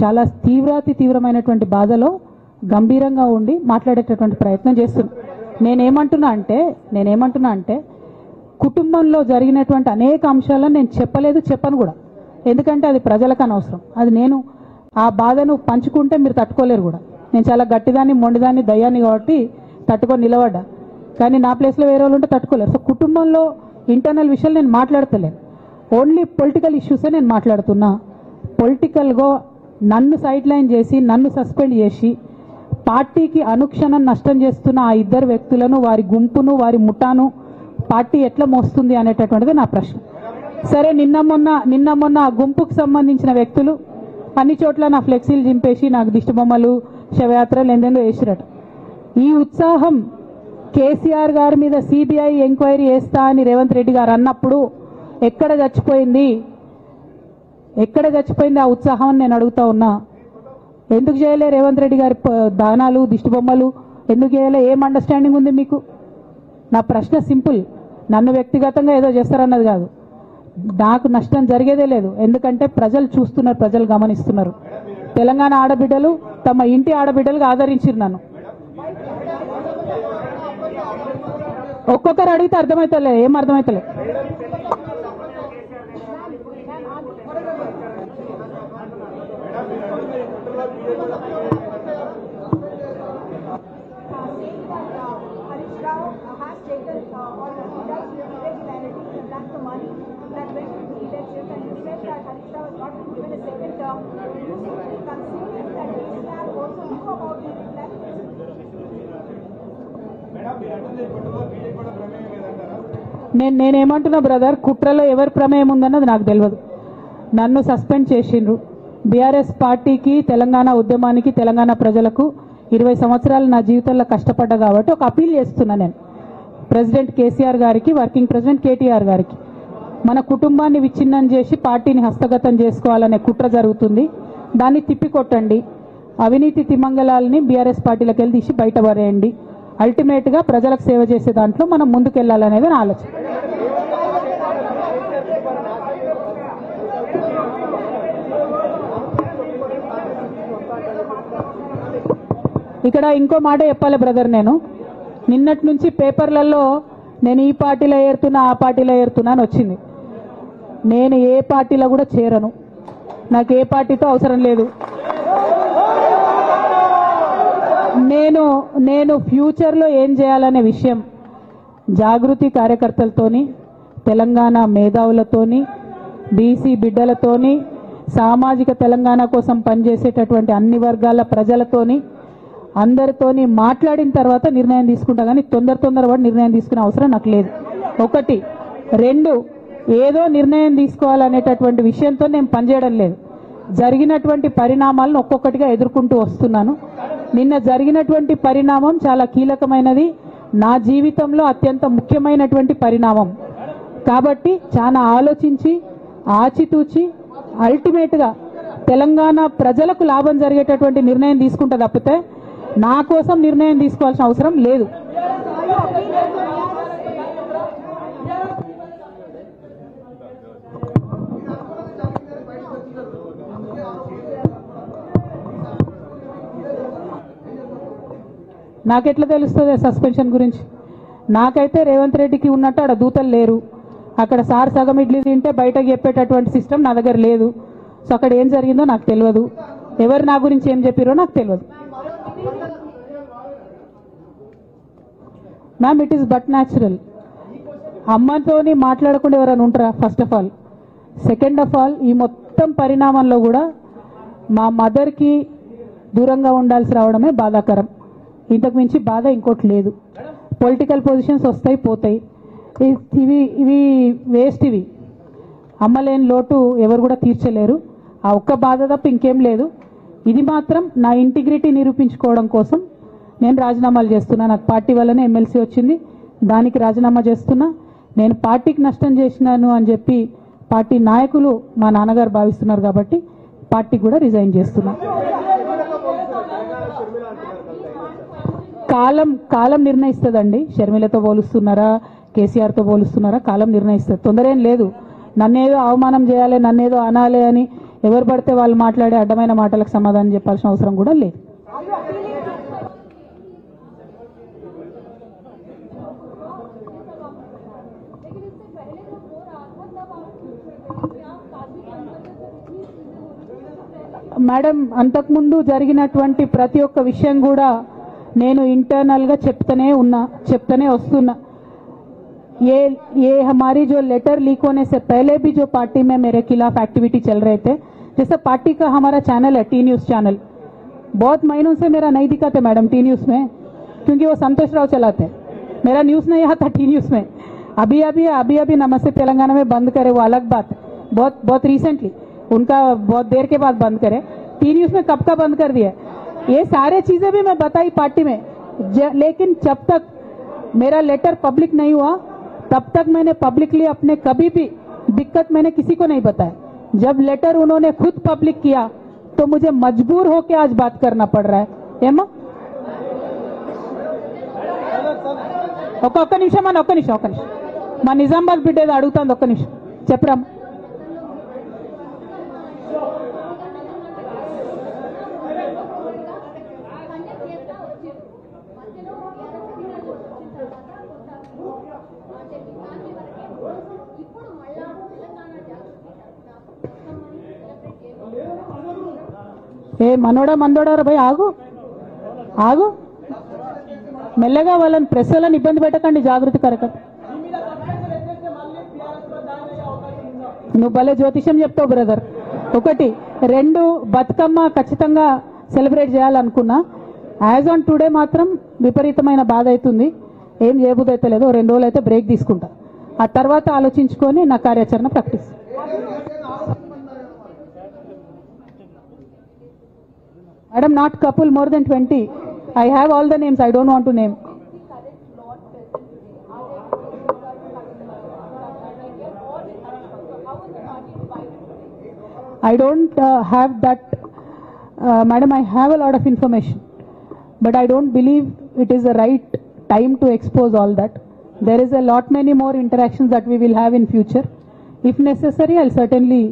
చాలా తీవ్రమైనటువంటి బాధలో గంభీరంగా ఉండి మాట్లాడేటటువంటి ప్రయత్నం చేస్తున్నాను. నేనేమంటున్నా అంటే కుటుంబంలో జరిగినటువంటి అనేక అంశాలను నేను చెప్పను కూడా, ఎందుకంటే అది ప్రజలకు అనవసరం. అది నేను ఆ బాధను పంచుకుంటే మీరు తట్టుకోలేరు కూడా. నేను చాలా గట్టిదాన్ని, మొండిదాన్ని, దయ్యాన్ని కాబట్టి తట్టుకొని నిలబడ్డా. కానీ నా ప్లేస్లో వేరే వాళ్ళు ఉంటే తట్టుకోలేరు. సో కుటుంబంలో ఇంటర్నల్ విషయాలు నేను మాట్లాడతలేను, ఓన్లీ పొలిటికల్ ఇష్యూసే నేను మాట్లాడుతున్నా. పొలిటికల్గా నన్ను సైడ్ లైన్ చేసి, నన్ను సస్పెండ్ చేసి, పార్టీకి అనుక్షణం నష్టం చేస్తున్న ఆ ఇద్దరు వ్యక్తులను, వారి గుంపును, వారి ముఠాను పార్టీ ఎట్లా మోస్తుంది అనేటటువంటిది నా ప్రశ్న. సరే, నిన్న మొన్న ఆ గుంపుకు సంబంధించిన వ్యక్తులు అన్ని చోట్ల నా ఫ్లెక్సీలు చింపేసి నాకు దిష్టి బొమ్మలు, శవయాత్రలు ఎందెందో వేసిరట. ఈ ఉత్సాహం కేసీఆర్ గారి మీద సిబిఐ ఎంక్వైరీ చేస్తా అని రేవంత్ రెడ్డి గారు అన్నప్పుడు ఎక్కడ చచ్చిపోయింది ఆ ఉత్సాహం అని నేను అడుగుతా ఉన్నా. ఎందుకు చేయలే రేవంత్ రెడ్డి గారి దానాలు, దిష్టి బొమ్మలు ఎందుకు చేయలే? ఏం అండర్స్టాండింగ్ ఉంది మీకు? నా ప్రశ్న సింపుల్. నన్ను వ్యక్తిగతంగా ఏదో చేస్తారన్నది కాదు. నాకు నష్టం జరిగేదే లేదు, ఎందుకంటే ప్రజలు చూస్తున్నారు, ప్రజలు గమనిస్తున్నారు. తెలంగాణ ఆడబిడ్డలు తమ ఇంటి ఆడబిడ్డలుగా ఆదరించారు నన్ను. ఒక్కొక్కరు అడిగితే అర్థమవుతలే, ఏం అర్థమవుతలే. నేనేమంటున్నా బ్రదర్, కుట్రలో ఎవరి ప్రమేయం ఉందన్నది నాకు తెలియదు. నన్ను సస్పెండ్ చేసిండ్రు. బీఆర్ఎస్ పార్టీకి, తెలంగాణ ఉద్యమానికి, తెలంగాణ ప్రజలకు 20 సంవత్సరాలు నా జీవితంలో కష్టపడ్డా కాబట్టి ఒక అపీల్ చేస్తున్నా నేను ప్రెసిడెంట్ కేసీఆర్ గారికి, వర్కింగ్ ప్రెసిడెంట్ కేటీఆర్ గారికి. మన కుటుంబాన్ని విచ్ఛిన్నం చేసి పార్టీని హస్తగతం చేసుకోవాలనే కుట్ర జరుగుతుంది. దాన్ని తిప్పికొట్టండి. అవినీతి తిమంగళాలని బీఆర్ఎస్ పార్టీలకు వెళ్ళి తీసి బయటపడేయండి. అల్టిమేట్గా ప్రజలకు సేవ చేసే దాంట్లో మనం ముందుకెళ్లాలనేది నా ఆలోచన. ఇక్కడ ఇంకో మాట చెప్పాలి బ్రదర్. నేను నిన్నటి నుంచి పేపర్లలో నేను ఈ పార్టీలో ఏరుతున్నా, ఆ పార్టీలో ఏరుతున్నా అని వచ్చింది. నేను ఏ పార్టీలో కూడా చేరను. నాకు ఏ పార్టీతో అవసరం లేదు. నేను ఫ్యూచర్లో ఏం చేయాలనే విషయం జాగృతి కార్యకర్తలతోని, తెలంగాణ మేధావులతోని, బీసీ బిడ్డలతోని, సామాజిక తెలంగాణ కోసం పనిచేసేటటువంటి అన్ని వర్గాల ప్రజలతోని, అందరితోని మాట్లాడిన తర్వాత నిర్ణయం తీసుకుంటా. కానీ తొందరపడి నిర్ణయం తీసుకునే అవసరం నాకు లేదు. 1, 2 ఏదో నిర్ణయం తీసుకోవాలనేటటువంటి విషయంతో నేను పనిచేయడం లేదు. జరిగినటువంటి పరిణామాలను ఒక్కొక్కటిగా ఎదుర్కొంటూ వస్తున్నాను. నిన్న జరిగినటువంటి పరిణామం చాలా కీలకమైనది, నా జీవితంలో అత్యంత ముఖ్యమైనటువంటి పరిణామం. కాబట్టి చాలా ఆలోచించి, ఆచితూచి, అల్టిమేట్గా తెలంగాణ ప్రజలకు లాభం జరిగేటటువంటి నిర్ణయం తీసుకుంటా తప్పితే నా కోసం నిర్ణయం తీసుకోవాల్సిన అవసరం లేదు. నాకెట్లా తెలుస్తుంది సస్పెన్షన్ గురించి? నాకైతే రేవంత్ రెడ్డికి ఉన్నట్టు ఆడ దూతలు లేరు. అక్కడ సార్ సగం ఇడ్లీ తింటే బయటకు చెప్పేటటువంటి సిస్టమ్ నా దగ్గర లేదు. సో అక్కడ ఏం జరిగిందో నాకు తెలియదు, ఎవరు నా గురించి ఏం చెప్పారో నాకు తెలియదు. Ma'am, it is but natural. అమ్మతోని మాట్లాడకుండా ఎవరైనా ఉంటారా? First of all. Second of all, ఈ మొత్తం మొత్తం పరిణామంలో కూడా మా మదర్కి దూరంగా ఉండాల్సి రావడమే బాధాకరం. ఇంతకు మించి బాధ ఇంకోటి లేదు. పొలిటికల్ పొజిషన్స్ వస్తాయి పోతాయి, ఇవి వేస్ట్. ఇవి అమ్మలేని లోటు ఎవరు కూడా తీర్చలేరు. ఆ ఒక్క బాధ తప్ప ఇంకేం లేదు. ఇది మాత్రం నా ఇంటిగ్రిటీ నిరూపించుకోవడం కోసం నేను రాజీనామాలు చేస్తున్నా. నాకు పార్టీ వల్లనే ఎమ్మెల్సీ వచ్చింది, దానికి రాజీనామా చేస్తున్నా. నేను పార్టీకి నష్టం చేసినాను అని చెప్పి పార్టీ నాయకులు మా నాన్నగారు భావిస్తున్నారు కాబట్టి పార్టీకి కూడా రిజైన్ చేస్తున్నా. కాలం నిర్ణయిస్తుందండి. షర్మిలతో పోలుస్తున్నారా, కేసీఆర్తో పోలుస్తున్నారా, కాలం నిర్ణయిస్తుంది. తొందర ఏం లేదు. నన్నేదో అవమానం చేయాలి, నన్నేదో అనాలి అని ఎవరు పడితే వాళ్ళు మాట్లాడే అడ్డమైన మాటలకు సమాధానం చెప్పాల్సిన అవసరం కూడా లేదు. మేడం, అంతకుముందు జరిగినటువంటి ప్రతి ఒక్క విషయం కూడా నేను ఇంటర్నల్గా చెప్తూనే వస్తున్నా. ये हमारी जो लेटर लीक होने से पहले भी जो पार्टी में मेरे खिलाफ एक्टिविटी चल रहे थे, जैसे पार्टी का हमारा चैनल है टी न्यूज़ चैनल, बहुत महीनों से मेरा नहीं दिखाते मैडम टी न्यूज़ में, क्योंकि वो संतोष राव चलाते. मेरा न्यूज़ नहीं आता टी न्यूज़ में. अभी नमस्ते तेलंगाना में बंद करे, वो अलग बात. बहुत रिसेंटली उनका बहुत देर के बाद बंद करे. टी न्यूज़ में कब का बंद कर दिया. ये सारे चीजें भी मैं बताई पार्टी में, लेकिन जब तक मेरा लेटर पब्लिक नहीं हुआ तब तक मैंने पब्लिकली अपने कभी भी दिक्कत मैंने किसी को नहीं बताया. जब लेटर उन्होंने खुद पब्लिक किया तो मुझे मजबूर होकर आज बात करना पड़ रहा है. ఏమా ఒక్క నిమిషం మా నిజామాబాద్ బిడ్డ ఏదో అడుగుతుంది. ఒక్క నిమిషం చెప్పరా. ఏ మనోడా మందోడారా భయ్, ఆగు మెల్లగా. వాళ్ళని ప్రెస్ వాళ్ళని ఇబ్బంది పెట్టకండి, జాగృతి కరకట్. నువ్వు భలే జ్యోతిషం చెప్తావు బ్రదర్. 1 2 బతుకమ్మ ఖచ్చితంగా సెలబ్రేట్ చేయాలనుకున్నా. యాజ్ ఆన్ టుడే మాత్రం విపరీతమైన బాధ అవుతుంది. ఏం చేయబుద్ధి అయితే లేదు. 2 రోజులు అయితే బ్రేక్ తీసుకుంటా. ఆ తర్వాత ఆలోచించుకొని నా కార్యాచరణ practice. Madam, not couple, more than 20. I have all the names. I don't want to name. I don't have that. Madam, I have a lot of information, but I don't believe it is the right time to expose all that. There is a lot many more interactions that we will have in future. If necessary, I'll certainly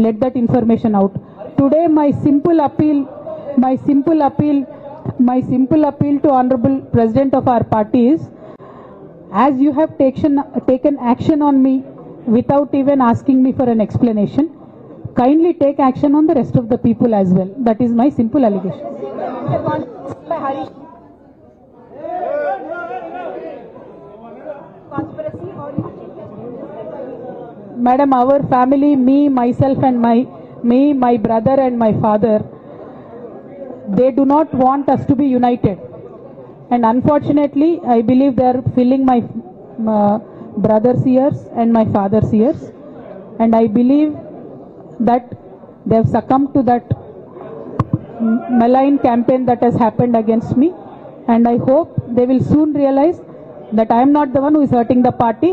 let that information out. Today, my simple appeal to Honorable President of our party is, as you have taken action on me without even asking me for an explanation, kindly take action on the rest of the people as well. That is my simple allegation. Madam, our family, me, myself and my brother and my father, they do not want us to be united, and unfortunately I believe they are filling my brother's ears and my father's ears, and I believe that they have succumbed to that malign campaign that has happened against me, and I hope they will soon realize that I am not the one who is hurting the party.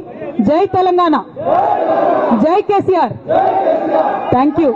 Jai Telangana, Jai KCR. Thank you.